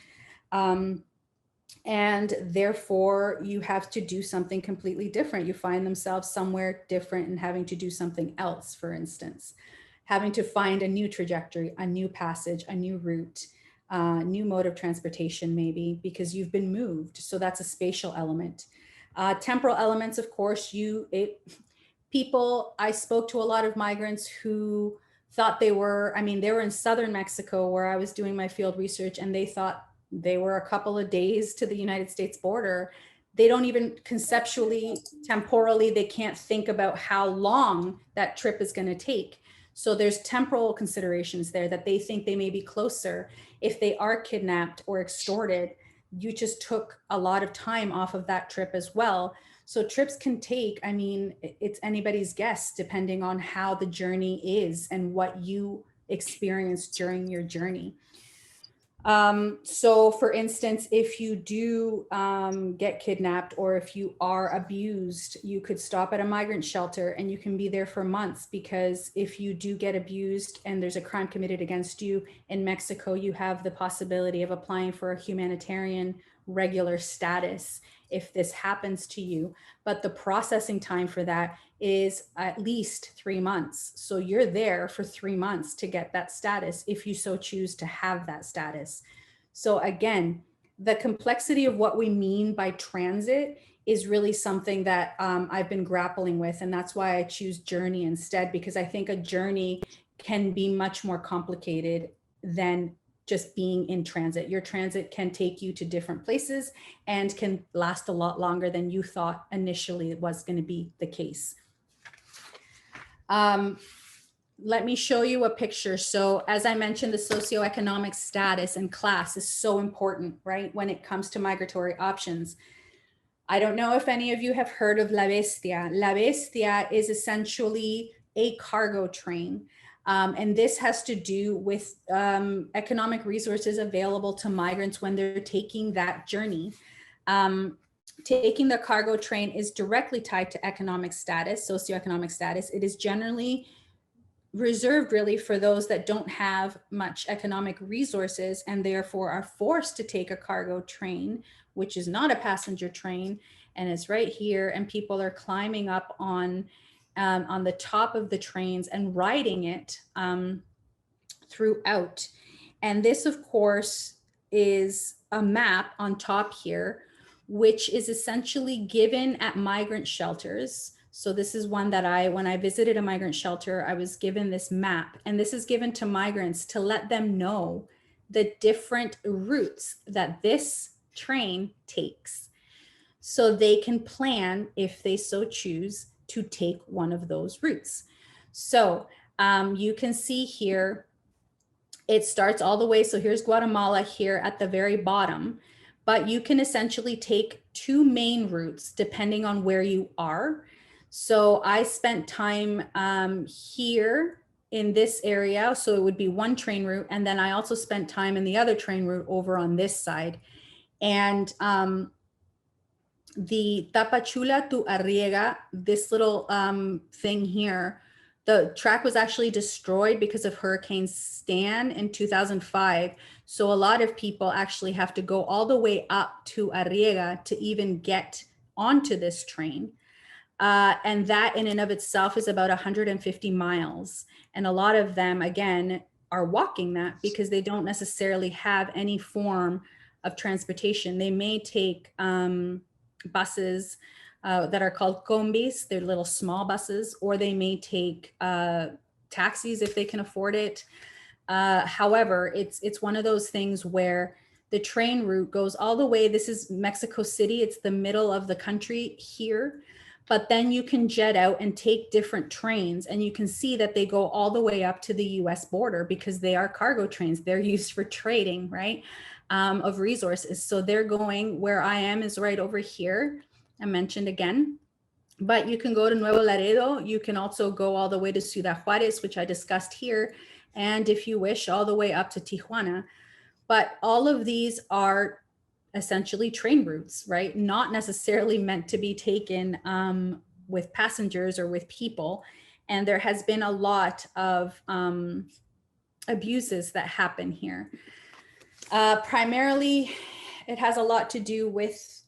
And therefore you have to do something completely different. You find themselves somewhere different and having to do something else, for instance, having to find a new trajectory, a new passage, a new route, new mode of transportation, maybe because you've been moved. So that's a spatial element. Temporal elements, of course, I spoke to a lot of migrants who thought they were in southern Mexico where I was doing my field research, and they thought they were a couple of days to the United States border. They don't even conceptually, temporally, they can't think about how long that trip is going to take. So there's temporal considerations there, that they think they may be closer. If they are kidnapped or extorted, you just took a lot of time off of that trip as well. So trips can take, it's anybody's guess, depending on how the journey is and what you experienced during your journey. So for instance, if you do get kidnapped, or if you are abused, you could stop at a migrant shelter and you can be there for months, because if you do get abused and there's a crime committed against you in Mexico, you have the possibility of applying for a humanitarian regular status if this happens to you. But the processing time for that is at least 3 months. So you're there for 3 months to get that status, if you so choose to have that status. So again, the complexity of what we mean by transit is really something that I've been grappling with. And that's why I choose journey instead, because I think a journey can be much more complicated than just being in transit. Your transit can take you to different places and can last a lot longer than you thought initially it was going to be the case. Let me show you a picture. So as I mentioned, the socioeconomic status and class is so important, right? When it comes to migratory options. I don't know if any of you have heard of La Bestia. La Bestia is essentially a cargo train. And this has to do with economic resources available to migrants when they're taking that journey. Taking the cargo train is directly tied to economic status, socioeconomic status. It is generally reserved really for those that don't have much economic resources and therefore are forced to take a cargo train, which is not a passenger train, and it's right here, and people are climbing up on the top of the trains and riding it throughout. And this, of course, is a map on top here, which is essentially given at migrant shelters. So this is one that when I visited a migrant shelter, I was given this map, and this is given to migrants to let them know the different routes that this train takes, so they can plan, if they so choose, to take one of those routes. So you can see here, it starts all the way. So here's Guatemala here at the very bottom, but you can essentially take two main routes depending on where you are. So I spent time here in this area, so it would be one train route. And then I also spent time in the other train route over on this side. And the Tapachula to Arriega, this little thing here, the track was actually destroyed because of Hurricane Stan in 2005. So a lot of people actually have to go all the way up to Arriega to even get onto this train. And that in and of itself is about 150 miles. And a lot of them, again, are walking that because they don't necessarily have any form of transportation. They may take buses that are called combis. They're little small buses, or they may take taxis if they can afford it. However, it's one of those things where the train route goes all the way. This is Mexico City. It's the middle of the country here. But then you can jet out and take different trains, and you can see that they go all the way up to the US border because they are cargo trains. They're used for trading, right, of resources. So they're going, where I am is right over here, I mentioned again. But you can go to Nuevo Laredo. You can also go all the way to Ciudad Juarez, which I discussed here. And if you wish, all the way up to Tijuana. But all of these are essentially train routes, right? Not necessarily meant to be taken with passengers or with people. And there has been a lot of abuses that happen here. Primarily, it has a lot to do with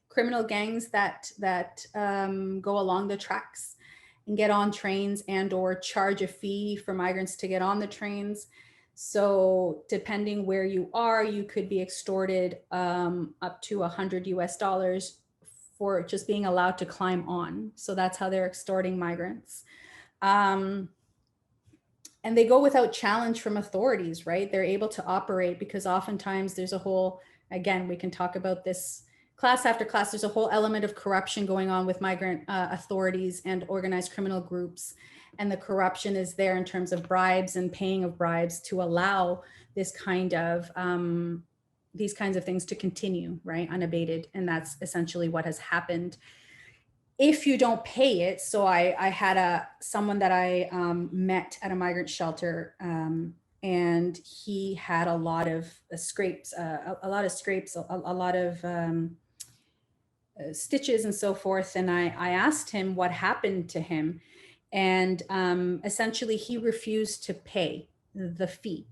criminal gangs that go along the tracks and get on trains and or charge a fee for migrants to get on the trains. So depending where you are, you could be extorted up to $100 US for just being allowed to climb on. So that's how they're extorting migrants. And they go without challenge from authorities, right? They're able to operate because oftentimes there's a whole, again, we can talk about this class after class, there's a whole element of corruption going on with migrant authorities and organized criminal groups. And the corruption is there in terms of bribes and paying of bribes to allow this kind of these kinds of things to continue, right, unabated. And that's essentially what has happened. If you don't pay it, so I had someone that I met at a migrant shelter, and he had a lot of scrapes, a lot of stitches and so forth. And I asked him what happened to him. And essentially he refused to pay the fee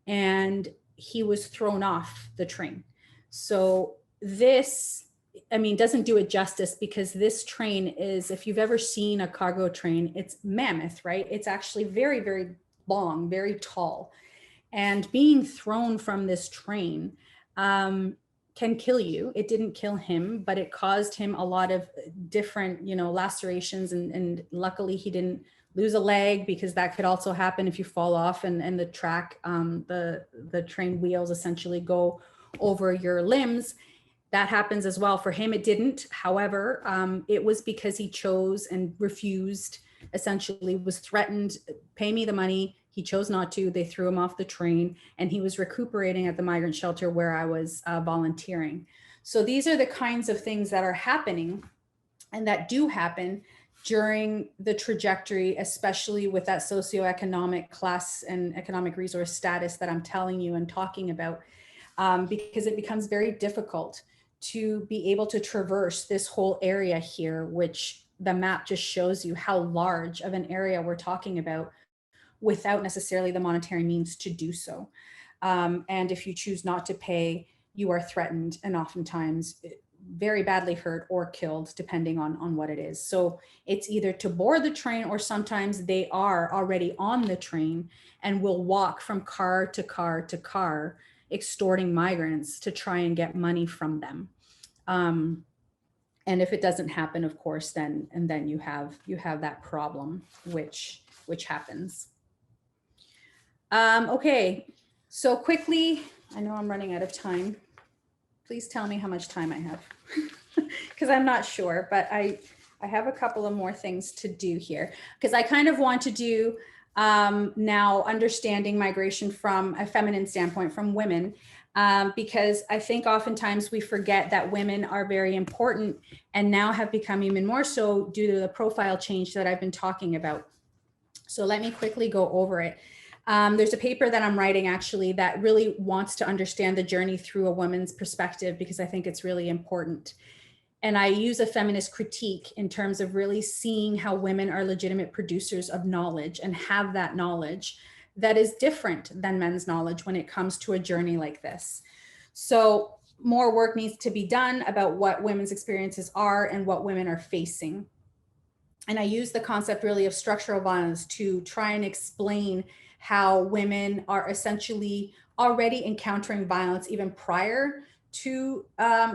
and he was thrown off the train. So this, I mean, doesn't do it justice because this train is, if you've ever seen a cargo train, it's mammoth, right? It's actually very, very long, very tall. And being thrown from this train can kill you. It didn't kill him, but it caused him a lot of different, lacerations. And luckily he didn't lose a leg, because that could also happen if you fall off and the track, the train wheels essentially go over your limbs. That happens as well. For him, it didn't. However, it was because he chose and refused, essentially was threatened, pay me the money. He chose not to. They threw him off the train, and he was recuperating at the migrant shelter where I was volunteering. So these are the kinds of things that are happening and that do happen during the trajectory, especially with that socioeconomic class and economic resource status that I'm telling you and talking about, because it becomes very difficult to be able to traverse this whole area here, which the map just shows you how large of an area we're talking about, without necessarily the monetary means to do so. And if you choose not to pay, you are threatened and oftentimes very badly hurt or killed, depending on what it is. So it's either to board the train, or sometimes they are already on the train and will walk from car to car to car, extorting migrants to try and get money from them. And if it doesn't happen, of course, then you have that problem, which happens. Okay, so quickly, I know I'm running out of time. Please tell me how much time I have, because I'm not sure, but I have a couple of more things to do here, because I kind of want to do now understanding migration from a feminine standpoint, from women, because I think oftentimes we forget that women are very important, and now have become even more so due to the profile change that I've been talking about. So let me quickly go over it. There's a paper that I'm writing actually that really wants to understand the journey through a woman's perspective, because I think it's really important. And I use a feminist critique in terms of really seeing how women are legitimate producers of knowledge and have that knowledge that is different than men's knowledge when it comes to a journey like this. So more work needs to be done about what women's experiences are and what women are facing. And I use the concept really of structural violence to try and explain how women are essentially already encountering violence even prior to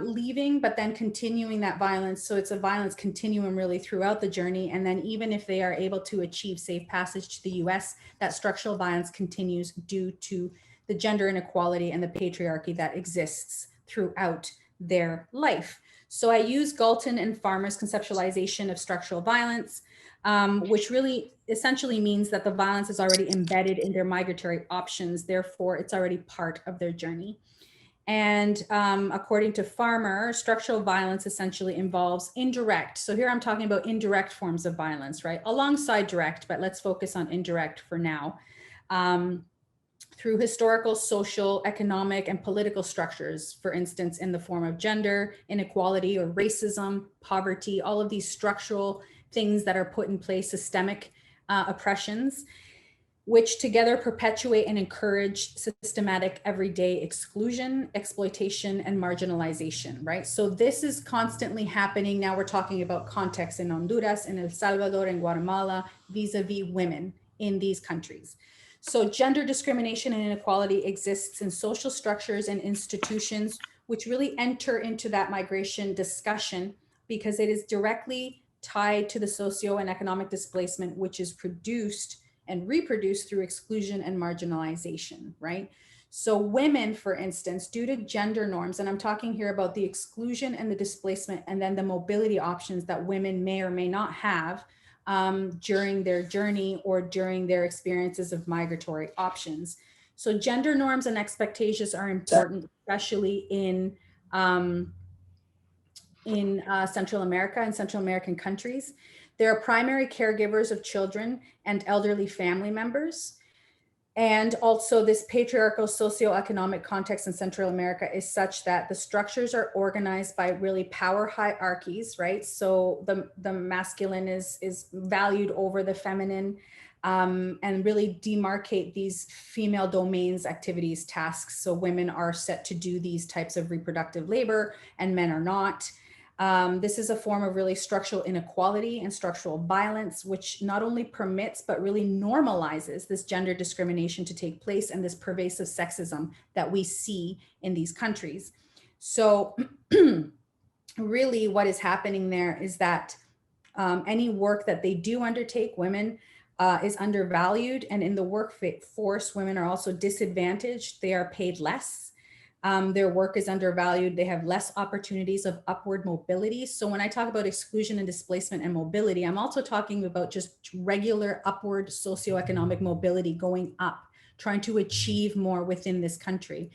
leaving, but then continuing that violence. So it's a violence continuum really throughout the journey. And then even if they are able to achieve safe passage to the US, that structural violence continues due to the gender inequality and the patriarchy that exists throughout their life. So I use Galton and Farmer's conceptualization of structural violence, which really essentially means that the violence is already embedded in their migratory options. Therefore, it's already part of their journey. And according to Farmer, structural violence essentially involves indirect. So here I'm talking about indirect forms of violence, right? Alongside direct, but let's focus on indirect for now. Through historical, social, economic, and political structures, for instance, in the form of gender inequality or racism, poverty, all of these structural things that are put in place, systemic oppressions, which together perpetuate and encourage systematic everyday exclusion, exploitation, and marginalization, right? So this is constantly happening. Now we're talking about context in Honduras, in El Salvador, and Guatemala, vis-a-vis women in these countries. So gender discrimination and inequality exists in social structures and institutions, which really enter into that migration discussion because it is directly tied to the socio and economic displacement, which is produced and reproduced through exclusion and marginalization, right? So women, for instance, due to gender norms, and I'm talking here about the exclusion and the displacement, and then the mobility options that women may or may not have during their journey or during their experiences of migratory options. So gender norms and expectations are important, especially in Central America and Central American countries. They are primary caregivers of children and elderly family members. And also this patriarchal socioeconomic context in Central America is such that the structures are organized by really power hierarchies, right? So the masculine is valued over the feminine, and really demarcate these female domains, activities, tasks. So women are set to do these types of reproductive labor and men are not. This is a form of really structural inequality and structural violence, which not only permits, but really normalizes this gender discrimination to take place and this pervasive sexism that we see in these countries. So really what is happening there is that any work that they do undertake, women, is undervalued. And in the workforce, women are also disadvantaged. They are paid less. Their work is undervalued. They have less opportunities of upward mobility. So when I talk about exclusion and displacement and mobility, I'm also talking about just regular upward socioeconomic mobility, going up, trying to achieve more within this country,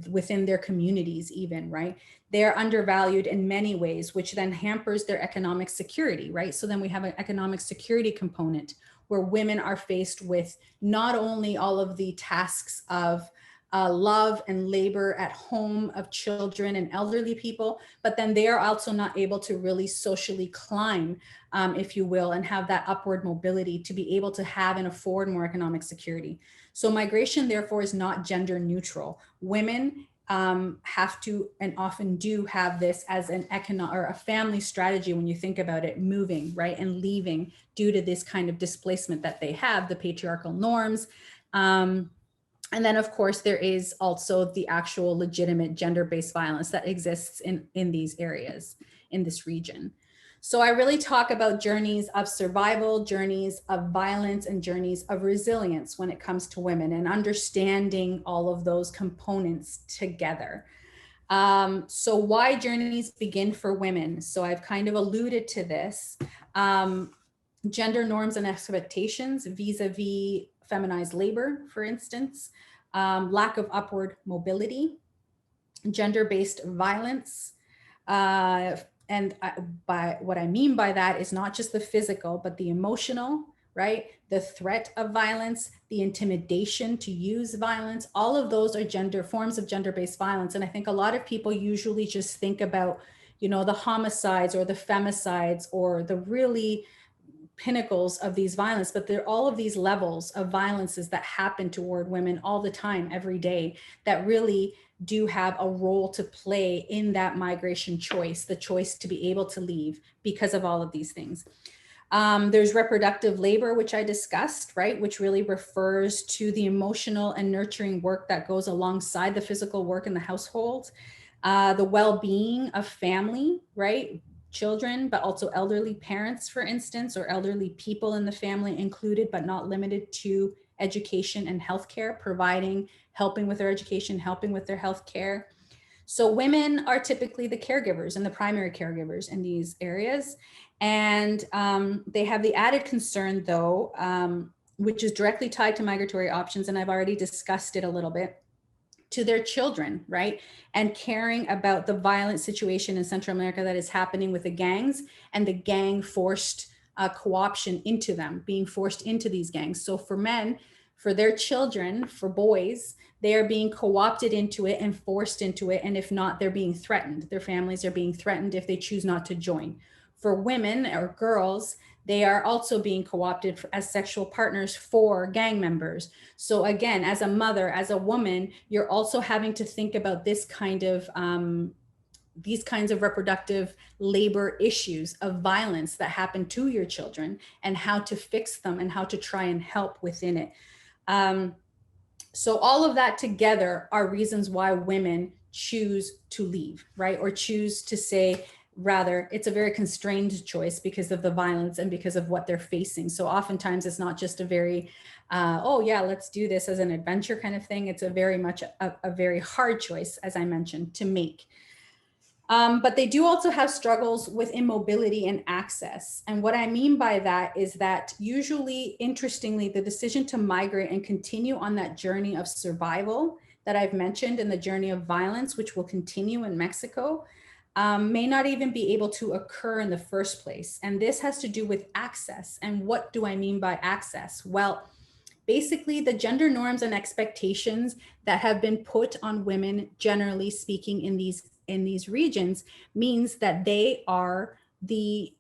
within their communities even, right? They're undervalued in many ways, which then hampers their economic security, right? So then we have an economic security component where women are faced with not only all of the tasks of love and labor at home of children and elderly people, but then they are also not able to really socially climb, if you will, and have that upward mobility to be able to have and afford more economic security. So migration, therefore, is not gender neutral. Women have to and often do have this as an economic or a family strategy when you think about it, moving, right, and leaving due to this kind of displacement that they have, the patriarchal norms. And then, of course, there is also the actual legitimate gender-based violence that exists in these areas, in this region. So I really talk about journeys of survival, journeys of violence, and journeys of resilience when it comes to women, and understanding all of those components together. So why journeys begin for women? So I've kind of alluded to this. Gender norms and expectations vis-a-vis feminized labor, for instance, lack of upward mobility, gender-based violence, and by what I mean by that is not just the physical, but the emotional, right? The threat of violence, the intimidation to use violence, all of those are forms of gender-based violence. And I think a lot of people usually just think about, you know, the homicides or the femicides or the really pinnacles of these violence, but there are all of these levels of violences that happen toward women all the time, every day, that really do have a role to play in that migration choice, the choice to be able to leave because of all of these things. There's reproductive labor, which I discussed, right, which really refers to the emotional and nurturing work that goes alongside the physical work in the household, the well-being of family, right, children, but also elderly parents, for instance, or elderly people in the family included, but not limited to education and healthcare, helping with their education, helping with their healthcare. So women are typically the caregivers and the primary caregivers in these areas. And they have the added concern, though, which is directly tied to migratory options, and I've already discussed it a little bit, to their children, right? And caring about the violent situation in Central America that is happening with the gangs and the gang forced co-option into them, being forced into these gangs. So for men, for their children, for boys, they are being co-opted into it and forced into it. And if not, they're being threatened. Their families are being threatened if they choose not to join. For women or girls, they are also being co-opted as sexual partners for gang members. So again, as a mother, as a woman, you're also having to think about this kind of these kinds of reproductive labor issues of violence that happen to your children and how to fix them and how to try and help within it. So all of that together are reasons why women choose to leave, right? Or choose to say, rather, it's a very constrained choice because of the violence and because of what they're facing. So oftentimes it's not just a very, oh yeah, let's do this as an adventure kind of thing. It's a very much a very hard choice, as I mentioned, to make. But they do also have struggles with immobility and access. And what I mean by that is that usually, interestingly, the decision to migrate and continue on that journey of survival that I've mentioned and the journey of violence, which will continue in Mexico, may not even be able to occur in the first place. And this has to do with access. And what do I mean by access? Well, basically the gender norms and expectations that have been put on women, generally speaking, in these regions means that they are the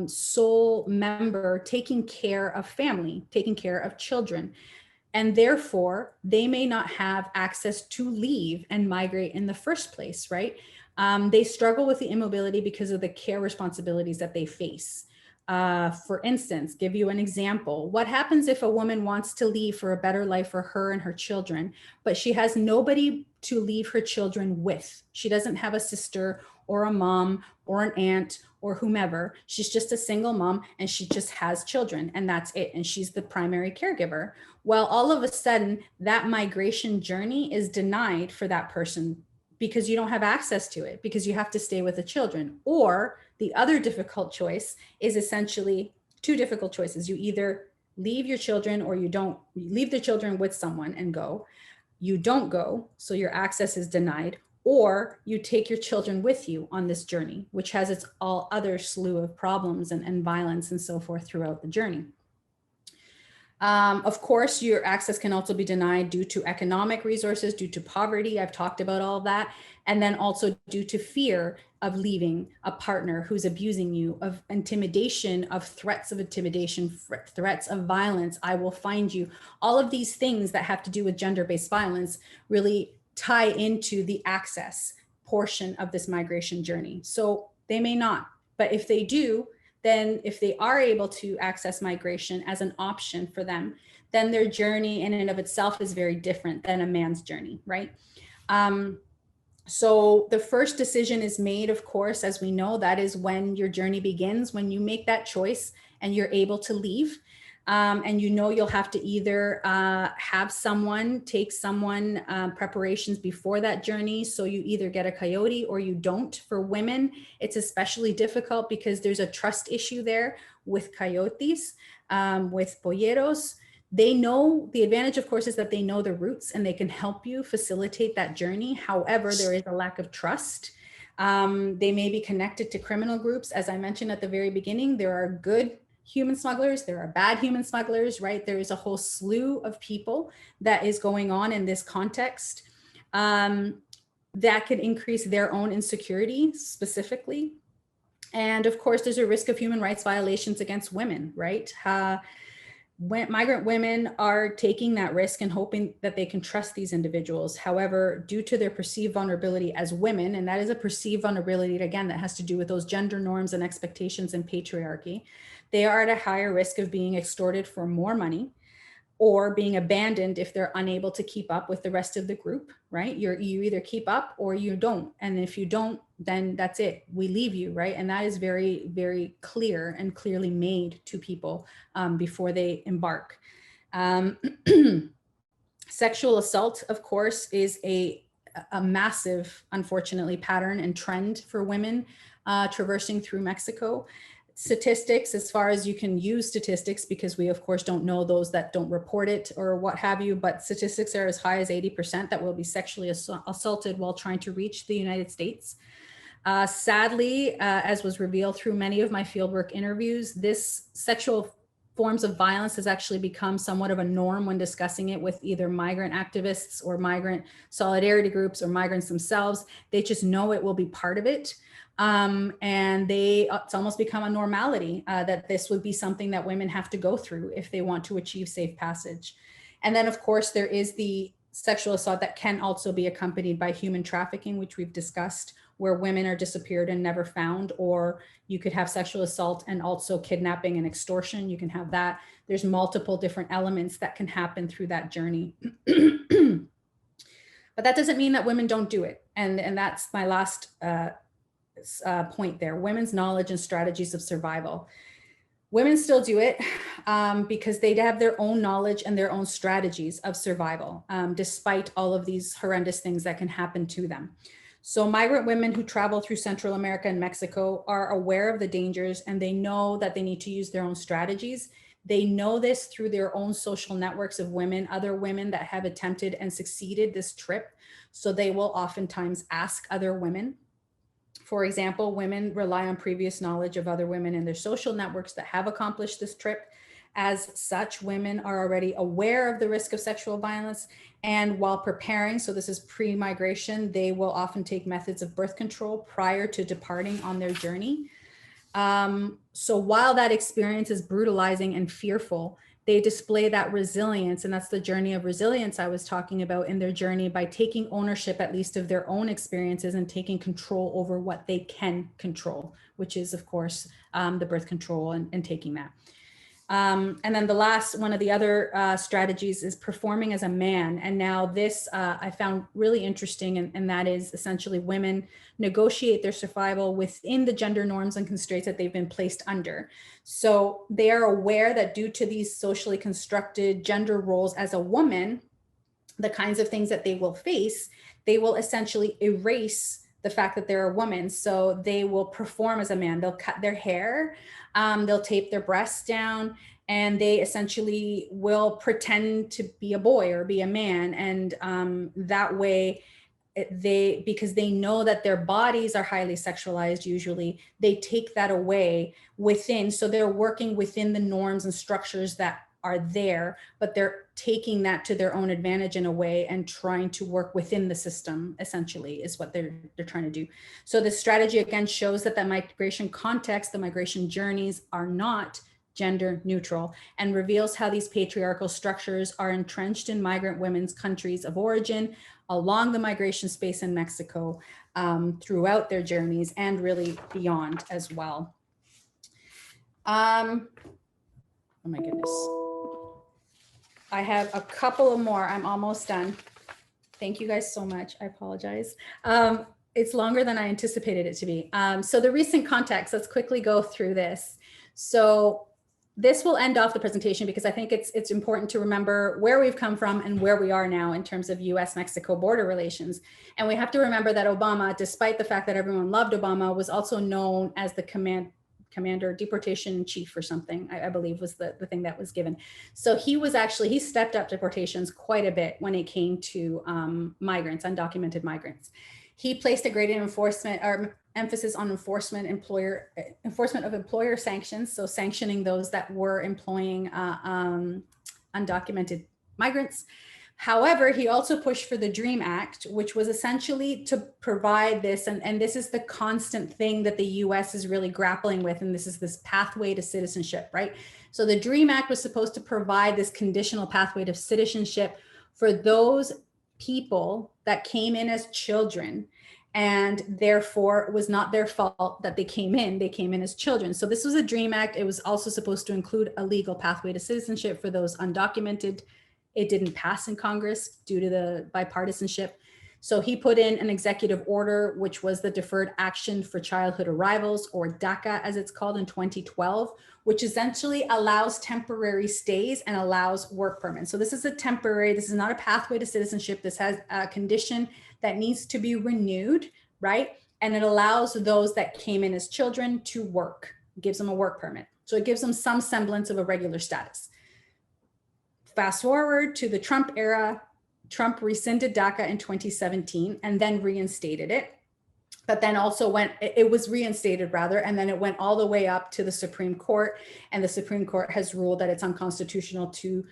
sole member taking care of family, taking care of children. And therefore, they may not have access to leave and migrate in the first place, right? They struggle with the immobility because of the care responsibilities that they face. For instance, give you an example. What happens if a woman wants to leave for a better life for her and her children, but she has nobody to leave her children with? She doesn't have a sister or a mom or an aunt or whomever. She's just a single mom and she just has children and that's it. And she's the primary caregiver. Well, all of a sudden that migration journey is denied for that person because you don't have access to it, because you have to stay with the children. Or the other difficult choice is essentially two difficult choices. You either leave your children or you don't. You leave the children with someone and go. You don't go, so your access is denied, or you take your children with you on this journey, which has its all other slew of problems and violence and so forth throughout the journey. Of course, your access can also be denied due to economic resources, due to poverty. I've talked about all of that. And then also due to fear of leaving a partner who's abusing you, of intimidation, of threats of intimidation, threats of violence. I will find you. All of these things that have to do with gender-based violence really tie into the access portion of this migration journey. So they may not, but if they do, then if they are able to access migration as an option for them, then their journey in and of itself is very different than a man's journey, right? So the first decision is made, of course, as we know, that is when your journey begins, when you make that choice and you're able to leave. And you know you'll have to either have someone take someone preparations before that journey. So you either get a coyote or you don't. For women, it's especially difficult because there's a trust issue there with coyotes, with polleros. They know, the advantage, of course, is that they know the routes and they can help you facilitate that journey. However, there is a lack of trust. They may be connected to criminal groups. As I mentioned at the very beginning, there are good human smugglers, there are bad human smugglers, right? There is a whole slew of people that is going on in this context that could increase their own insecurity specifically. And of course, there's a risk of human rights violations against women, right? Migrant women are taking that risk and hoping that they can trust these individuals. However, due to their perceived vulnerability as women, and that is a perceived vulnerability, again, that has to do with those gender norms and expectations and patriarchy, they are at a higher risk of being extorted for more money or being abandoned if they're unable to keep up with the rest of the group, right? You either keep up or you don't. And if you don't, then that's it. We leave you, right? And that is very, very clear and clearly made to people before they embark. Sexual assault, of course, is a massive, unfortunately, pattern and trend for women traversing through Mexico. Statistics, as far as you can use statistics, because we of course don't know those that don't report it or what have you, but statistics are as high as 80% that will be sexually assaulted while trying to reach the United States. Sadly, as was revealed through many of my fieldwork interviews, this sexual forms of violence has actually become somewhat of a norm when discussing it with either migrant activists or migrant solidarity groups or migrants themselves. They just know it will be part of it. And it's almost become a normality that this would be something that women have to go through if they want to achieve safe passage. And then, of course, there is the sexual assault that can also be accompanied by human trafficking, which we've discussed, where women are disappeared and never found, or you could have sexual assault and also kidnapping and extortion. You can have that. There's multiple different elements that can happen through that journey. But that doesn't mean that women don't do it. And that's my last point there, women's knowledge and strategies of survival. Women still do it because they have their own knowledge and their own strategies of survival, despite all of these horrendous things that can happen to them. So migrant women who travel through Central America and Mexico are aware of the dangers, and they know that they need to use their own strategies. They know this through their own social networks of women, other women that have attempted and succeeded this trip. So they will oftentimes ask other women. For example, women rely on previous knowledge of other women in their social networks that have accomplished this trip. As such, women are already aware of the risk of sexual violence. And while preparing, so this is pre-migration, they will often take methods of birth control prior to departing on their journey. So while that experience is brutalizing and fearful, they display that resilience, and that's the journey of resilience I was talking about in their journey, by taking ownership at least of their own experiences and taking control over what they can control, which is of course the birth control and taking that. And then the last one of the other strategies is performing as a man. And now this I found really interesting, and that is essentially women negotiate their survival within the gender norms and constraints that they've been placed under. So they are aware that due to these socially constructed gender roles as a woman, the kinds of things that they will face, they will essentially erase the fact that they're a woman. So they will perform as a man. They'll cut their hair, they'll tape their breasts down, and they essentially will pretend to be a boy or be a man. And that way, because they know that their bodies are highly sexualized, usually they take that away within. So they're working within the norms and structures that are there, but they're taking that to their own advantage in a way and trying to work within the system, essentially, is what they're trying to do. So this strategy again shows that the migration context, the migration journeys are not gender neutral, and reveals how these patriarchal structures are entrenched in migrant women's countries of origin along the migration space in Mexico, throughout their journeys and really beyond as well. Oh my goodness. I have a couple of more. I'm almost done. Thank you guys so much. I apologize. It's longer than I anticipated it to be. So the recent context, let's quickly go through this. So this will end off the presentation because I think it's important to remember where we've come from and where we are now in terms of US-Mexico border relations. And we have to remember that Obama, despite the fact that everyone loved Obama, was also known as the commander deportation chief or something, I believe was the thing that was given. So he stepped up deportations quite a bit when it came to migrants, undocumented migrants. He placed a great emphasis on enforcement of employer sanctions, so sanctioning those that were employing undocumented migrants. However, he also pushed for the DREAM Act, which was essentially to provide this, and this is the constant thing that the US is really grappling with, and this is this pathway to citizenship, right? So the DREAM Act was supposed to provide this conditional pathway to citizenship for those people that came in as children, and therefore it was not their fault that they came in as children. So this was a DREAM Act. It was also supposed to include a legal pathway to citizenship for those undocumented. It didn't pass in Congress due to the bipartisanship. So he put in an executive order, which was the Deferred Action for Childhood Arrivals, or DACA as it's called, in 2012, which essentially allows temporary stays and allows work permits. So this is a temporary, this is not a pathway to citizenship. This has a condition that needs to be renewed, right? And it allows those that came in as children to work, gives them a work permit. So it gives them some semblance of a regular status. Fast forward to the Trump era, Trump rescinded DACA in 2017 and then reinstated it. But then also it was reinstated rather, and then it went all the way up to the Supreme Court, and the Supreme Court has ruled that it's unconstitutional to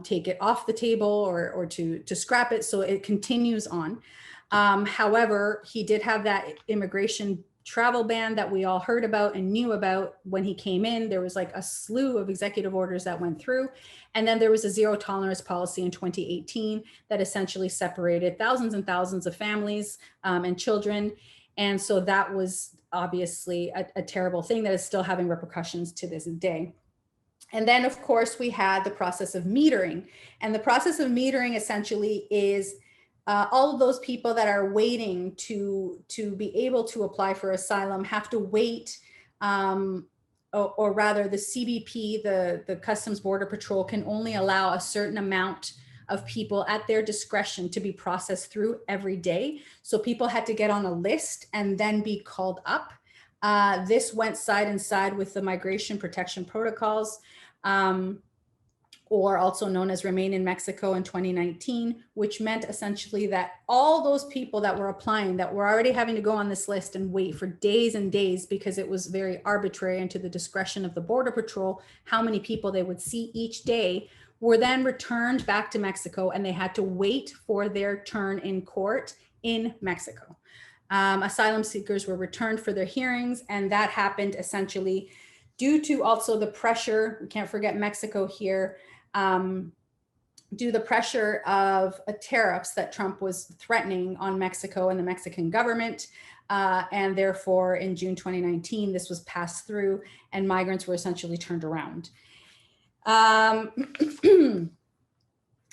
take it off the table or to scrap it. So it continues on. However, he did have that immigration travel ban that we all heard about and knew about when he came in. There was like a slew of executive orders that went through. And then there was a zero tolerance policy in 2018 that essentially separated thousands and thousands of families and children. And so that was obviously a terrible thing that is still having repercussions to this day. And then of course we had the process of metering. And the process of metering essentially is all of those people that are waiting to be able to apply for asylum have to wait, or rather the CBP, the Customs Border Patrol, can only allow a certain amount of people at their discretion to be processed through every day. So people had to get on a list and then be called up. This went side and side with the migration protection protocols, or also known as Remain in Mexico in 2019, which meant essentially that all those people that were applying, that were already having to go on this list and wait for days and days because it was very arbitrary and to the discretion of the Border Patrol, how many people they would see each day, were then returned back to Mexico, and they had to wait for their turn in court in Mexico. Asylum seekers were returned for their hearings, and that happened essentially due to also the pressure, we can't forget Mexico here, due to the pressure of tariffs that Trump was threatening on Mexico and the Mexican government. And therefore in June 2019, this was passed through and migrants were essentially turned around.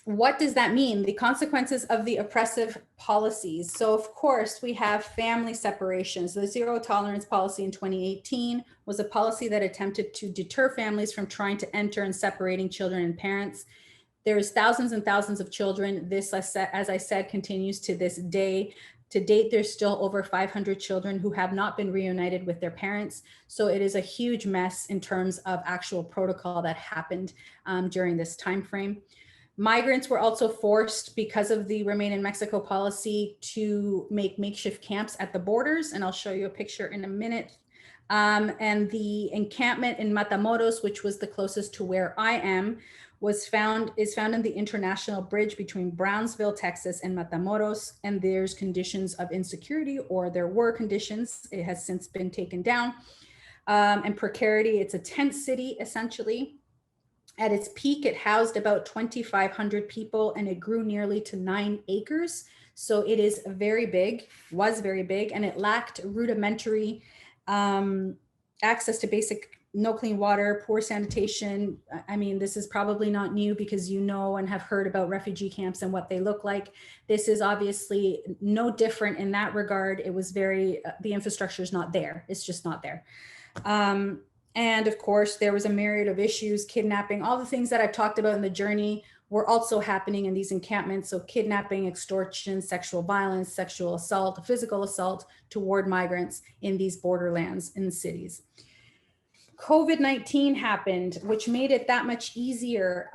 What does that mean? The consequences of the oppressive policies. So of course we have family separations. The zero tolerance policy in 2018 was a policy that attempted to deter families from trying to enter and separating children and parents. There's thousands and thousands of children. This, as I said, continues to this day. To date, there's still over 500 children who have not been reunited with their parents. So it is a huge mess in terms of actual protocol that happened during this time frame. Migrants were also forced, because of the Remain in Mexico policy, to make makeshift camps at the borders. And I'll show you a picture in a minute. And the encampment in Matamoros, which was the closest to where I am, is found in the international bridge between Brownsville, Texas and Matamoros. And there's conditions of insecurity, or there were conditions. It has since been taken down. and precarity. It's a tent city, essentially. At its peak, it housed about 2,500 people, and it grew nearly to 9 acres. So it is very big, was very big, and it lacked rudimentary access to basic no clean water, poor sanitation. I mean, this is probably not new because you know and have heard about refugee camps and what they look like. This is obviously no different in that regard. It was very, the infrastructure is not there. It's just not there. And of course, there was a myriad of issues, kidnapping, all the things that I've talked about in the journey were also happening in these encampments. So kidnapping, extortion, sexual violence, sexual assault, physical assault toward migrants in these borderlands in the cities. COVID-19 happened, which made it that much easier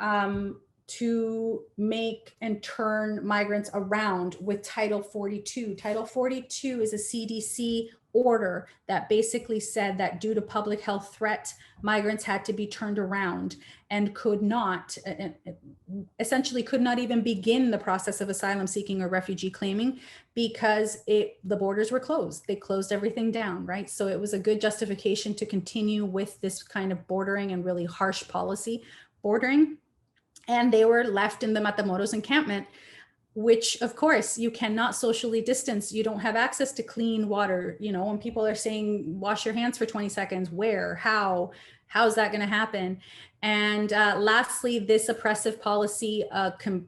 to make and turn migrants around with Title 42. Title 42 is a CDC order that basically said that due to public health threat, migrants had to be turned around and could not, essentially could not even begin the process of asylum seeking or refugee claiming because the borders were closed. They closed everything down, right? So it was a good justification to continue with this kind of bordering and really harsh policy bordering. And they were left in the Matamoros encampment, which of course you cannot socially distance. You don't have access to clean water. You know, when people are saying, wash your hands for 20 seconds, where, how's that going to happen? And lastly, this oppressive policy,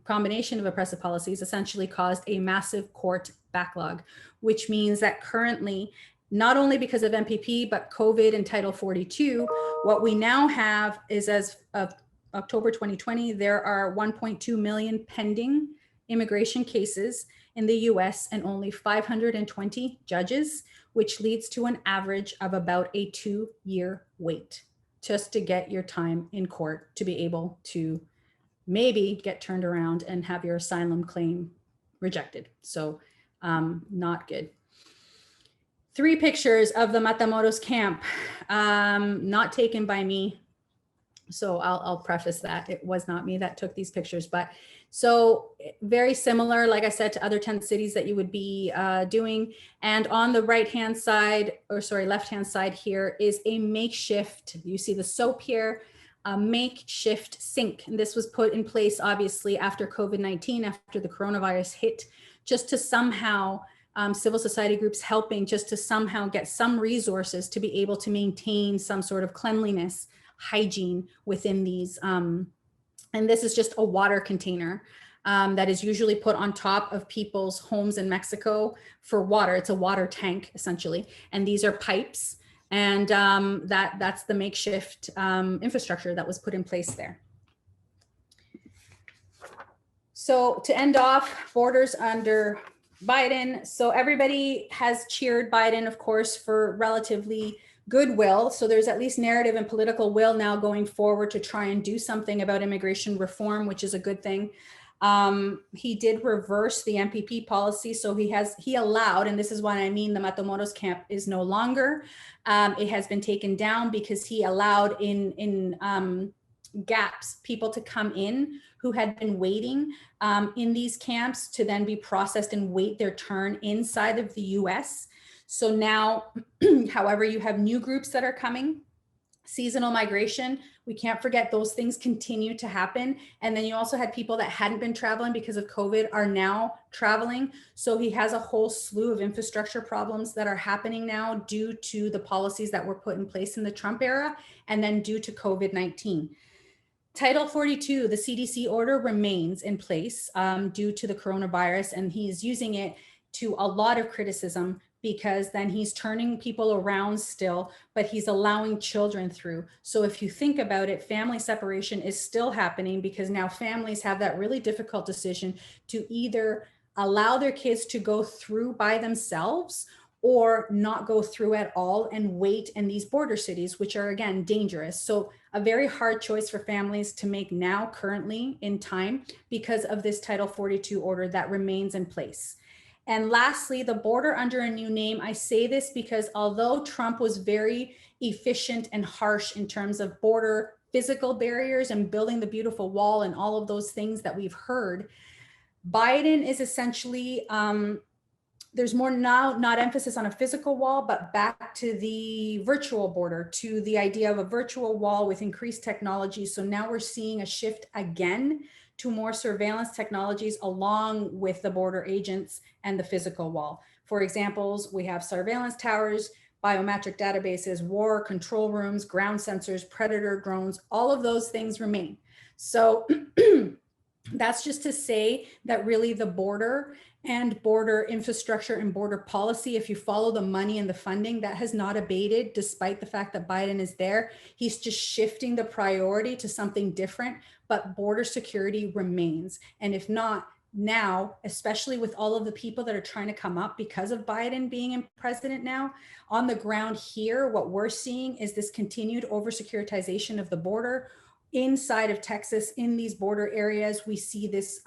combination of oppressive policies essentially caused a massive court backlog, which means that currently, not only because of MPP, but COVID and Title 42, what we now have is, as of October 2020, there are 1.2 million pending immigration cases in the US and only 520 judges, which leads to an average of about a 2-year wait just to get your time in court to be able to maybe get turned around and have your asylum claim rejected. So not good. 3 pictures of the Matamoros camp, not taken by me. So I'll preface that it was not me that took these pictures, but so very similar, like I said, to other tent cities that you would be doing. And on the right-hand side, or sorry, left-hand side here is a makeshift, you see the soap here, a makeshift sink. And this was put in place, obviously, after COVID-19, after the coronavirus hit, just to somehow, civil society groups helping just to somehow get some resources to be able to maintain some sort of cleanliness, hygiene within these. And this is just a water container that is usually put on top of people's homes in Mexico for water. It's a water tank, essentially. And these are pipes. And that's the makeshift infrastructure that was put in place there. So to end off, borders under Biden. So everybody has cheered Biden, of course, for relatively goodwill. So there's at least narrative and political will now going forward to try and do something about immigration reform, which is a good thing. He did reverse the MPP policy. So he allowed, and this is what I mean, the Matamoros camp is no longer, it has been taken down because he allowed in gaps people to come in who had been waiting in these camps to then be processed and wait their turn inside of the US. So now, however, you have new groups that are coming, seasonal migration. We can't forget those things continue to happen. And then you also had people that hadn't been traveling because of COVID are now traveling. So he has a whole slew of infrastructure problems that are happening now due to the policies that were put in place in the Trump era and then due to COVID-19. Title 42, the CDC order remains in place due to the coronavirus, and he's using it to a lot of criticism because then he's turning people around still, but he's allowing children through. So if you think about it, family separation is still happening because now families have that really difficult decision to either allow their kids to go through by themselves or not go through at all and wait in these border cities, which are, again, dangerous. So a very hard choice for families to make now, currently in time, because of this Title 42 order that remains in place. And lastly, the border under a new name. I say this because although Trump was very efficient and harsh in terms of border physical barriers and building the beautiful wall and all of those things that we've heard, Biden is essentially there's more now, not emphasis on a physical wall, but back to the virtual border, to the idea of a virtual wall with increased technology. So now we're seeing a shift again to more surveillance technologies along with the border agents and the physical wall. For examples, we have surveillance towers, biometric databases, war control rooms, ground sensors, predator drones, all of those things remain. So that's just to say that really the border and border infrastructure and border policy, if you follow the money and the funding, that has not abated despite the fact that Biden is there. He's just shifting the priority to something different, but border security remains. And if not, now, especially with all of the people that are trying to come up because of Biden being in president now, on the ground here, what we're seeing is this continued over-securitization of the border. Inside of Texas, in these border areas, we see this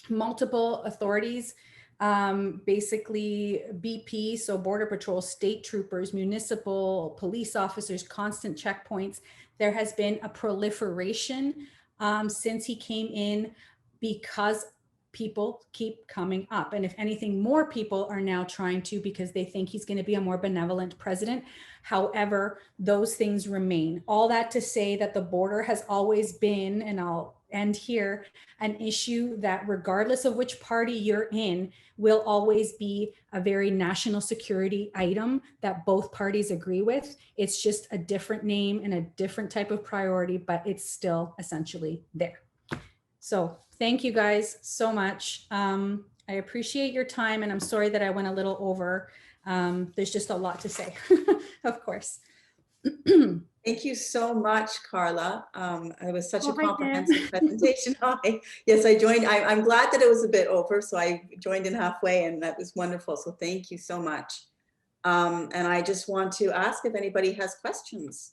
multiple authorities, basically BP, so Border Patrol, state troopers, municipal police officers, constant checkpoints. There has been a proliferation since he came in because people keep coming up. And if anything, more people are now trying to because they think he's going to be a more benevolent president. However, those things remain. All that to say that the border has always been, and I'll end here, an issue that regardless of which party you're in, will always be a very national security item that both parties agree with. It's just a different name and a different type of priority, but it's still essentially there. So thank you guys so much. I appreciate your time, and I'm sorry that I went a little over. There's just a lot to say, of course. Thank you so much, Carla. It was such a comprehensive presentation. Yes, I joined. I'm glad that it was a bit over, so I joined in halfway, and that was wonderful. So thank you so much. And I just want to ask if anybody has questions.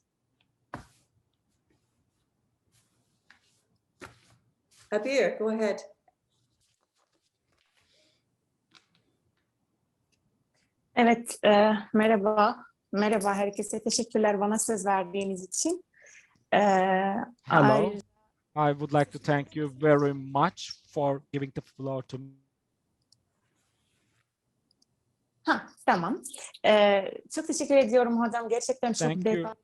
Abir, go ahead. Evet, merhaba. Merhaba herkese. Teşekkürler bana söz verdiğiniz için. Hello. I would like to thank you very much for giving the floor to me. Tamam. Çok teşekkür ediyorum hocam. Gerçekten çok Thank you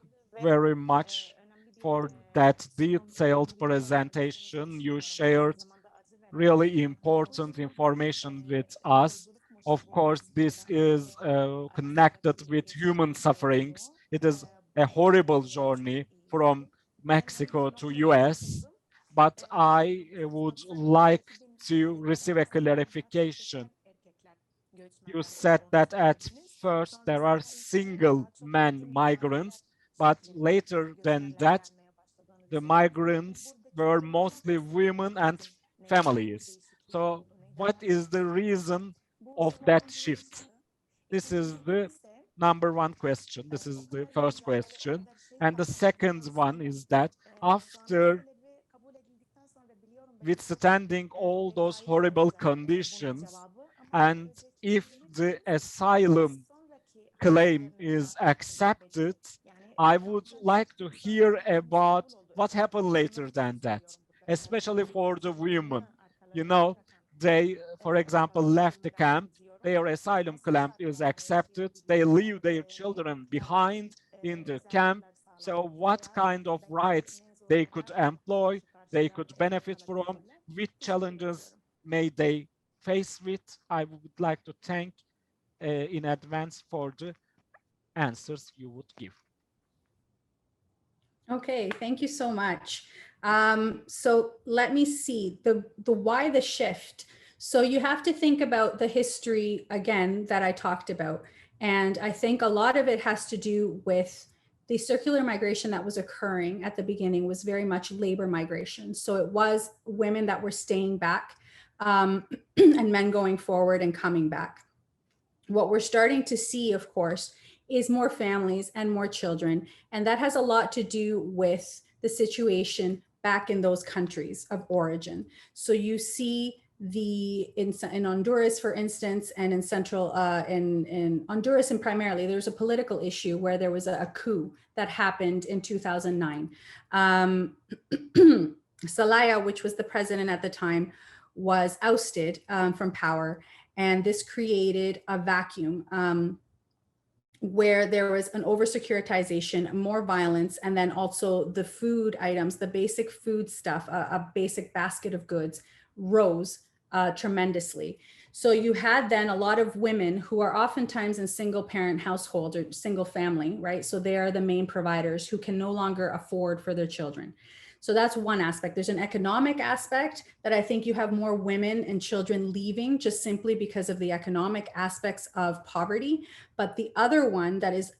very much for that detailed presentation. You shared really important information with us. Of course, this is connected with human sufferings. It is a horrible journey from Mexico to US, but I would like to receive a clarification. You said that at first there are single man migrants, but later than that, the migrants were mostly women and families. So what is the reason of that shift? This is the number one question. This is the first question. And the second one is that after withstanding all those horrible conditions, and if the asylum claim is accepted, I would like to hear about what happened later than that, especially for the women. You know, they, for example, left the camp, their asylum claim is accepted, they leave their children behind in the camp. So what kind of rights they could employ, they could benefit from, which challenges may they face with? I would like to thank in advance for the answers you would give. Okay, thank you so much. So let me see the why the shift. So you have to think about the history again that I talked about. And I think a lot of it has to do with the circular migration that was occurring at the beginning was very much labor migration. So it was women that were staying back and men going forward and coming back. What we're starting to see, of course, is more families and more children. And that has a lot to do with the situation back in those countries of origin. So you see in Honduras, for instance, and in central, in Honduras and primarily, there's a political issue where there was a coup that happened in 2009. Zelaya, which was the president at the time, was ousted from power. And this created a vacuum where there was an over-securitization, more violence, and then also the food items, the basic food stuff, a basic basket of goods rose tremendously. So you had then a lot of women who are oftentimes in single parent households or single family, right? So they are the main providers who can no longer afford for their children. So that's one aspect. There's an economic aspect that I think you have more women and children leaving just simply because of the economic aspects of poverty. But the other one that is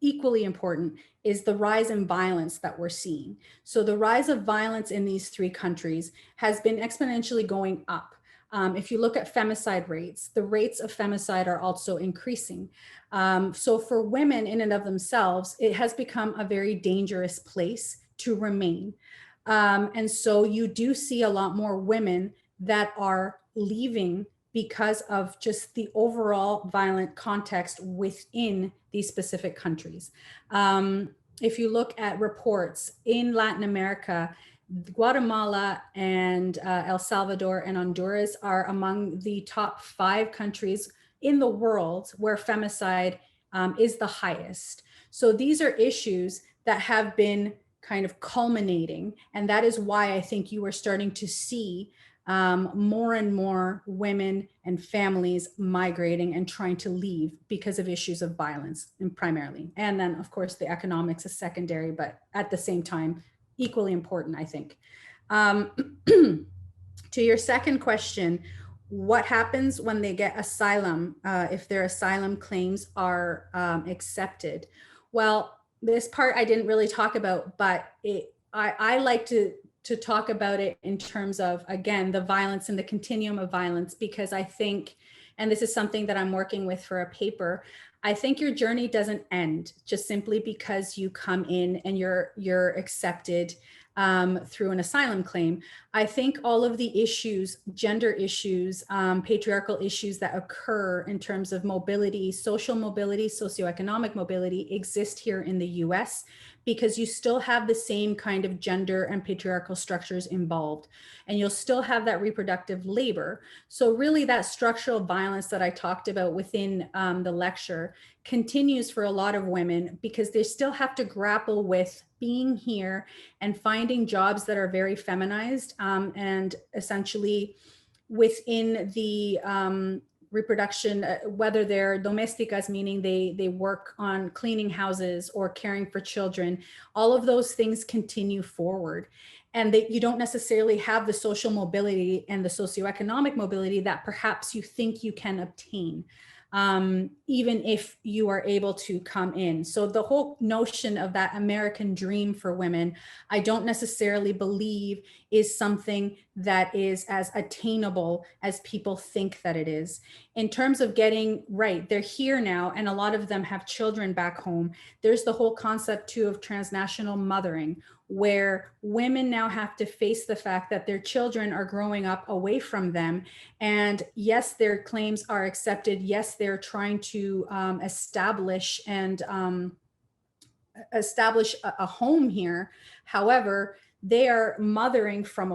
equally important is the rise in violence that we're seeing. So the rise of violence in these three countries has been exponentially going up. If you look at femicide rates, the rates of femicide are also increasing. So for women in and of themselves, it has become a very dangerous place to remain. And so you do see a lot more women that are leaving because of just the overall violent context within these specific countries. If you look at reports in Latin America, Guatemala and El Salvador and Honduras are among the top 5 countries in the world where femicide is the highest. So these are issues that have been kind of culminating. And that is why I think you are starting to see more and more women and families migrating and trying to leave because of issues of violence, and primarily. And then, of course, the economics is secondary, but at the same time, equally important, I think. To your second question, what happens when they get asylum, if their asylum claims are accepted? Well, this part I didn't really talk about, but I like to talk about it in terms of, again, the violence and the continuum of violence, because I think, and this is something that I'm working with for a paper, I think your journey doesn't end just simply because you come in and you're accepted through an asylum claim. I think all of the issues, gender issues, patriarchal issues that occur in terms of mobility, social mobility, socioeconomic mobility exist here in the US, because you still have the same kind of gender and patriarchal structures involved, and you'll still have that reproductive labor. So really that structural violence that I talked about within the lecture continues for a lot of women, because they still have to grapple with being here and finding jobs that are very feminized, and essentially within the reproduction, whether they're domesticas, meaning they work on cleaning houses or caring for children, all of those things continue forward. And that you don't necessarily have the social mobility and the socioeconomic mobility that perhaps you think you can obtain, even if you are able to come in. So the whole notion of that American dream for women, I don't necessarily believe is something that is as attainable as people think that it is. In terms of getting right, they're here now, and a lot of them have children back home. There's the whole concept too of transnational mothering, where women now have to face the fact that their children are growing up away from them. And yes, their claims are accepted. Yes, they're trying to establish a home here. However, they are mothering from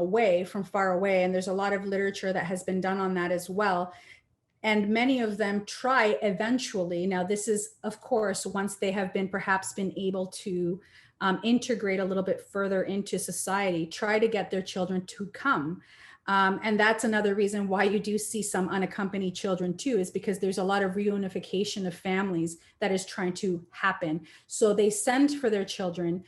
far away. And there's a lot of literature that has been done on that as well. And many of them try eventually. Now, this is, of course, once they have perhaps been able to integrate a little bit further into society, try to get their children to come. And that's another reason why you do see some unaccompanied children too, is because there's a lot of reunification of families that is trying to happen. So they send for their children,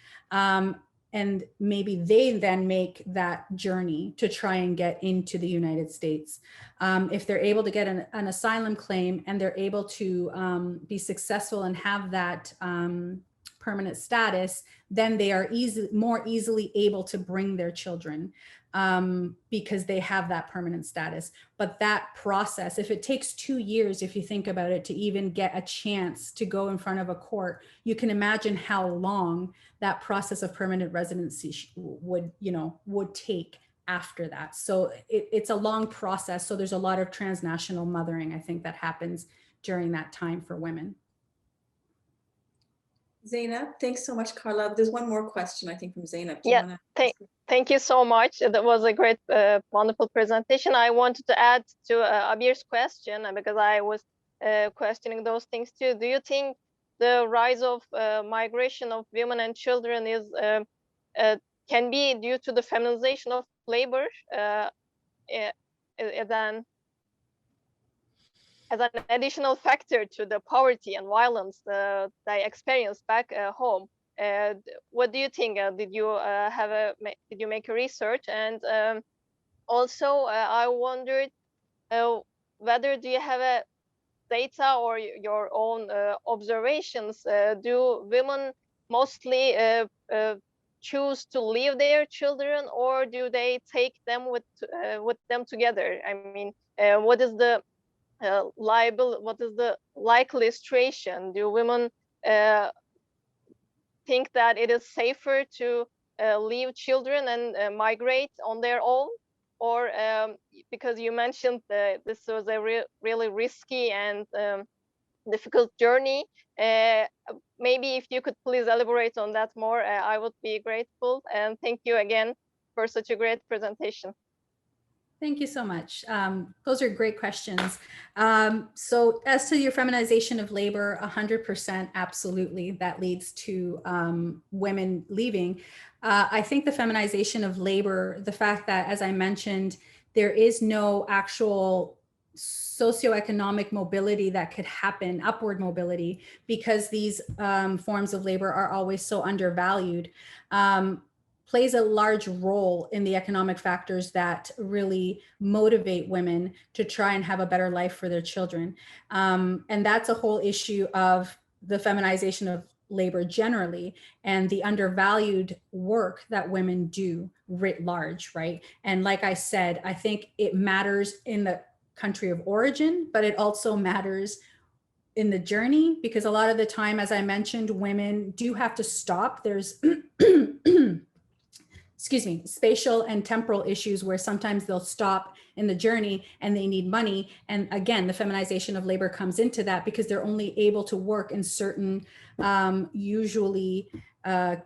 and maybe they then make that journey to try and get into the United States. If they're able to get an asylum claim and they're able to be successful and have that permanent status, then they are more easily able to bring their children, because they have that permanent status. But that process, if it takes 2 years, if you think about it, to even get a chance to go in front of a court, you can imagine how long that process of permanent residency would take after that. So it's a long process. So there's a lot of transnational mothering, I think, that happens during that time for women. Zainab, thanks so much, Carla. There's one more question, I think, from Zainab. Do you Yeah, wanna thank you so much. That was a great, wonderful presentation. I wanted to add to Abir's question because I was questioning those things too. Do you think the rise of migration of women and children is can be due to the feminization of labor as an additional factor to the poverty and violence they experience back home? What do you think? Did you make a research? And also, I wondered whether do you have a data or your own observations? Do women mostly choose to leave their children, or do they take them with them together? I mean, what is the what is the likely situation? Do women think that it is safer to leave children and migrate on their own? Or because you mentioned this was a really risky and difficult journey, maybe if you could please elaborate on that more, I would be grateful. And thank you again for such a great presentation. Thank you so much. Those are great questions. So as to your feminization of labor, 100% absolutely, that leads to women leaving. I think the feminization of labor, the fact that, as I mentioned, there is no actual socioeconomic mobility that could happen, upward mobility, because these forms of labor are always so undervalued. Plays a large role in the economic factors that really motivate women to try and have a better life for their children. And that's a whole issue of the feminization of labor generally and the undervalued work that women do writ large, right? And like I said, I think it matters in the country of origin, but it also matters in the journey, because a lot of the time, as I mentioned, women do have to stop. There's excuse me, spatial and temporal issues where sometimes they'll stop in the journey and they need money. And again, the feminization of labor comes into that because they're only able to work in certain, usually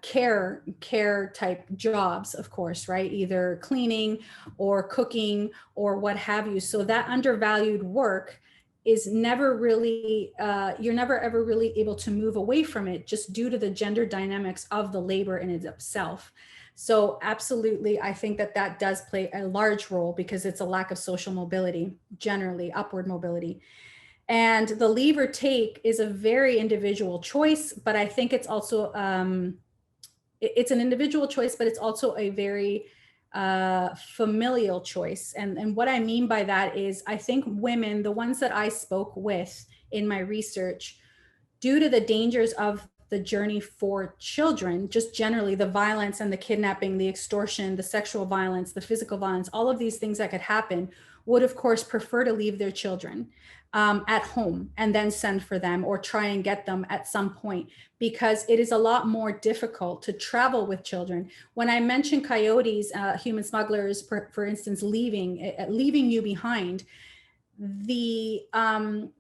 care type jobs, of course, right? Either cleaning or cooking or what have you. So that undervalued work is never really, you're never ever really able to move away from it just due to the gender dynamics of the labor in itself. So absolutely, I think that that does play a large role because it's a lack of social mobility, generally upward mobility. And the leave or take is a very individual choice, but I think it's also, it's an individual choice, but it's also a very familial choice. And what I mean by that is I think women, the ones that I spoke with in my research, due to the dangers of the journey for children, just generally the violence and the kidnapping, the extortion, the sexual violence, the physical violence, all of these things that could happen, would of course prefer to leave their children at home and then send for them or try and get them at some point, because it is a lot more difficult to travel with children. When I mentioned coyotes, human smugglers, for instance, leaving you behind, the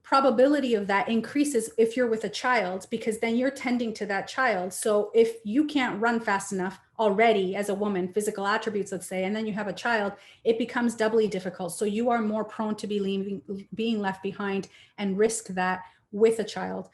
probability of that increases if you're with a child, because then you're tending to that child. So if you can't run fast enough already as a woman, physical attributes, let's say, and then you have a child, it becomes doubly difficult. So you are more prone to being left behind and risk that with a child.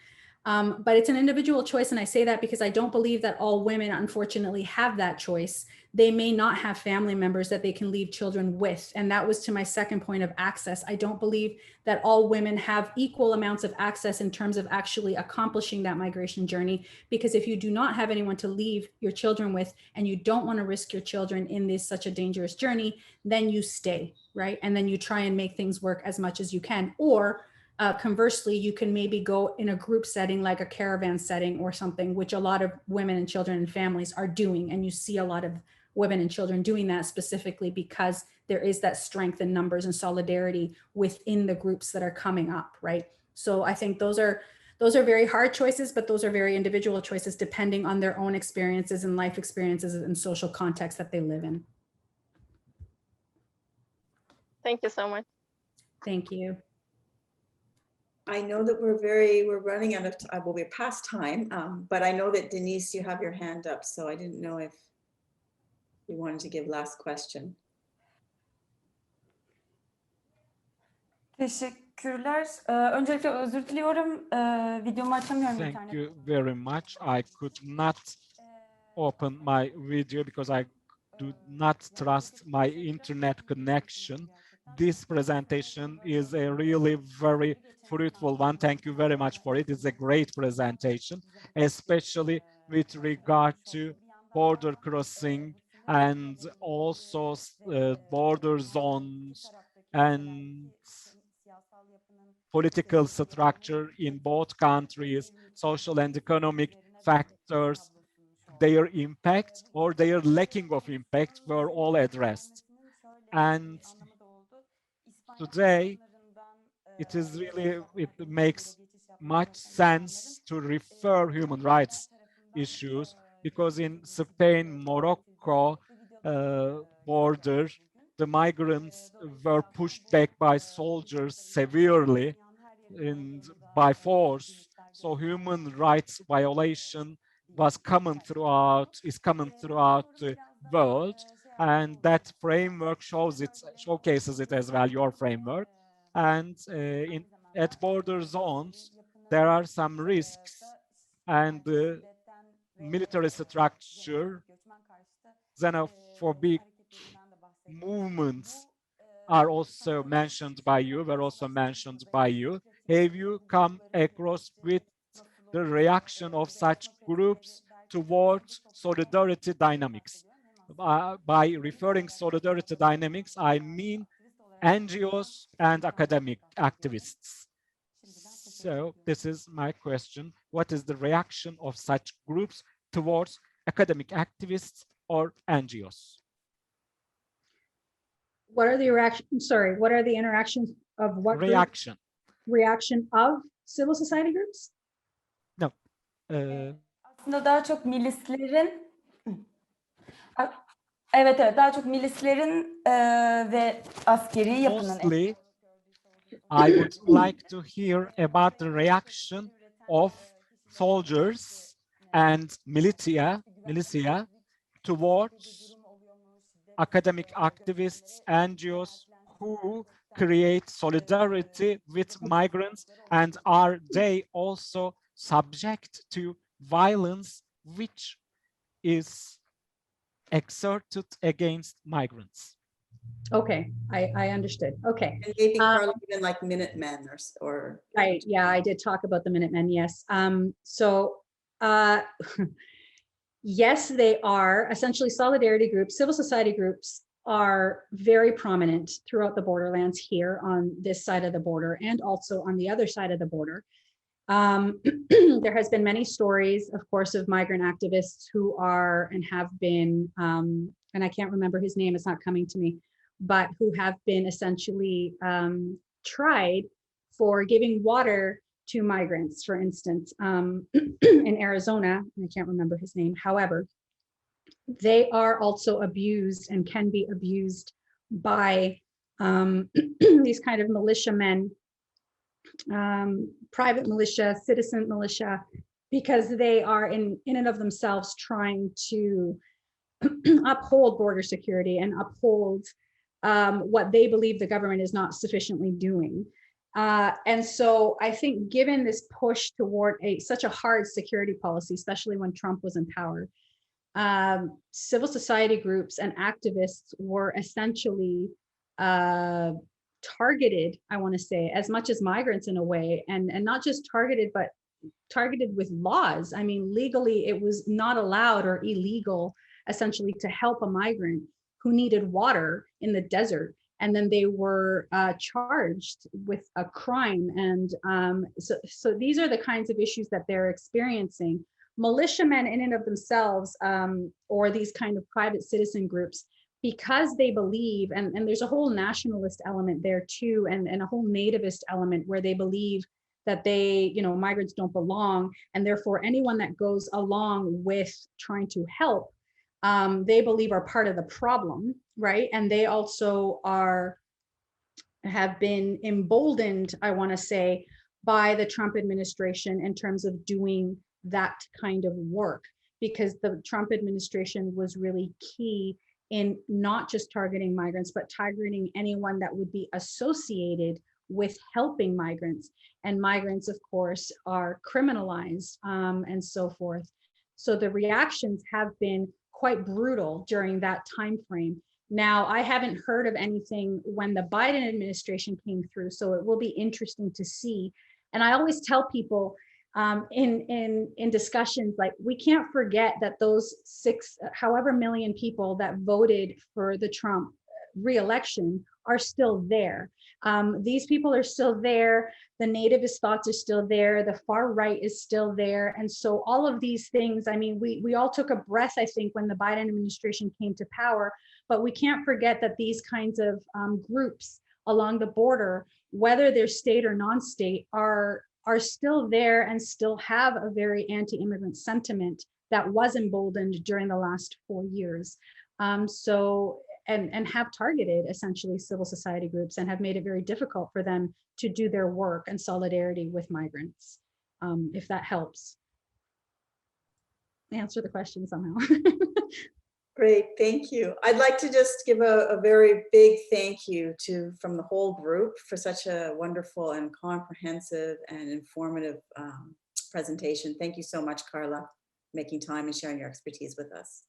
But it's an individual choice. And I say that because I don't believe that all women, unfortunately, have that choice. They may not have family members that they can leave children with. And that was to my second point of access. I don't believe that all women have equal amounts of access in terms of actually accomplishing that migration journey. Because if you do not have anyone to leave your children with, and you don't want to risk your children in this such a dangerous journey, then you stay, right? And then you try and make things work as much as you can. Or conversely, you can maybe go in a group setting like a caravan setting or something, which a lot of women and children and families are doing. And you see a lot of women and children doing that specifically because there is that strength in numbers and solidarity within the groups that are coming up, right? So I think those are very hard choices, but those are very individual choices depending on their own experiences and life experiences and social context that they live in. Thank you so much. Thank you. I know that we're running out of time. Well, we're past time, but I know that Denise, you have your hand up, so I didn't know if you wanted to give last question. Teşekkürler. Öncelikle özür diliyorum. Videomu açamıyorum Thank internet. you very much. I could not open my video because I do not trust my internet connection. This presentation is a really very fruitful one. Thank you very much for it. It's a great presentation, especially with regard to border crossing and also border zones and political structure in both countries, social and economic factors, their impact or their lacking of impact were all addressed. And today, it makes much sense to refer human rights issues because in Spain, Morocco border, the migrants were pushed back by soldiers severely and by force. So human rights violation is common throughout the world, and that framework showcases it as well, your framework. And at border zones, there are some risks, and the military structure, xenophobic movements are also mentioned by you, were also mentioned by you. Have you come across with the reaction of such groups towards solidarity dynamics? By referring solidarity dynamics, I mean NGOs and academic activists. So this is my question. What is the reaction of such groups towards academic activists or NGOs? What are the reactions? Sorry, what are the interactions of what group? Reaction. Reaction of civil society groups? No. Aslında daha çok milislerin evet daha çok milislerin ve askeri yapının Mostly, I would like to hear about the reaction of soldiers and militia towards academic activists, NGOs who create solidarity with migrants, and are they also subject to violence which is exerted against migrants? Okay, I understood. Okay. And maybe Carla, even like Minutemen or Right. Yeah, I did talk about the Minutemen. Yes. Yes, they are essentially solidarity groups. Civil society groups are very prominent throughout the borderlands here on this side of the border and also on the other side of the border. There has been many stories, of course, of migrant activists who are and have been, and I can't remember his name, it's not coming to me, but who have been essentially tried for giving water to migrants, for instance, in Arizona, and I can't remember his name. However, they are also abused and can be abused by these kind of militiamen, private militia, citizen militia, because they are in and of themselves trying to uphold border security and uphold what they believe the government is not sufficiently doing. And so I think given this push toward such a hard security policy, especially when Trump was in power, civil society groups and activists were essentially targeted, I want to say, as much as migrants in a way, and not just targeted, but targeted with laws. I mean, legally, it was not allowed or illegal, essentially, to help a migrant who needed water in the desert. And then they were charged with a crime. And so these are the kinds of issues that they're experiencing. Militiamen in and of themselves, or these kind of private citizen groups, because they believe, and there's a whole nationalist element there too, and a whole nativist element where they believe that migrants don't belong, and therefore anyone that goes along with trying to help, they believe are part of the problem, right? And they also have been emboldened, I want to say, by the Trump administration in terms of doing that kind of work, because the Trump administration was really key in not just targeting migrants, but targeting anyone that would be associated with helping migrants. And migrants, of course, are criminalized and so forth. So the reactions have been quite brutal during that time frame. Now, I haven't heard of anything when the Biden administration came through, so it will be interesting to see. And I always tell people in discussions, like, we can't forget that those however million people that voted for the Trump re-election are still there. These people are still there. The nativist thoughts are still there. The far right is still there. And so all of these things, I mean, we all took a breath, I think, when the Biden administration came to power, but we can't forget that these kinds of groups along the border, whether they're state or non-state, are still there and still have a very anti-immigrant sentiment that was emboldened during the last 4 years. And have targeted essentially civil society groups and have made it very difficult for them to do their work and solidarity with migrants, if that helps answer the question somehow. Great, thank you. I'd like to just give a very big thank you from the whole group for such a wonderful and comprehensive and informative presentation. Thank you so much, Carla, making time and sharing your expertise with us.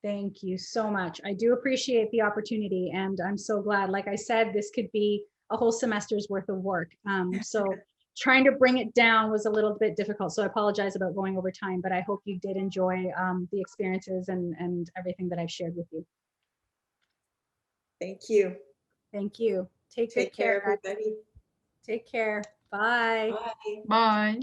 Thank you so much. I do appreciate the opportunity, and I'm so glad. Like I said, this could be a whole semester's worth of work. So trying to bring it down was a little bit difficult. So I apologize about going over time, but I hope you did enjoy the experiences and everything that I've shared with you. Thank you. Thank you. Take good care, care, everybody. Take care. Bye. Bye. Bye.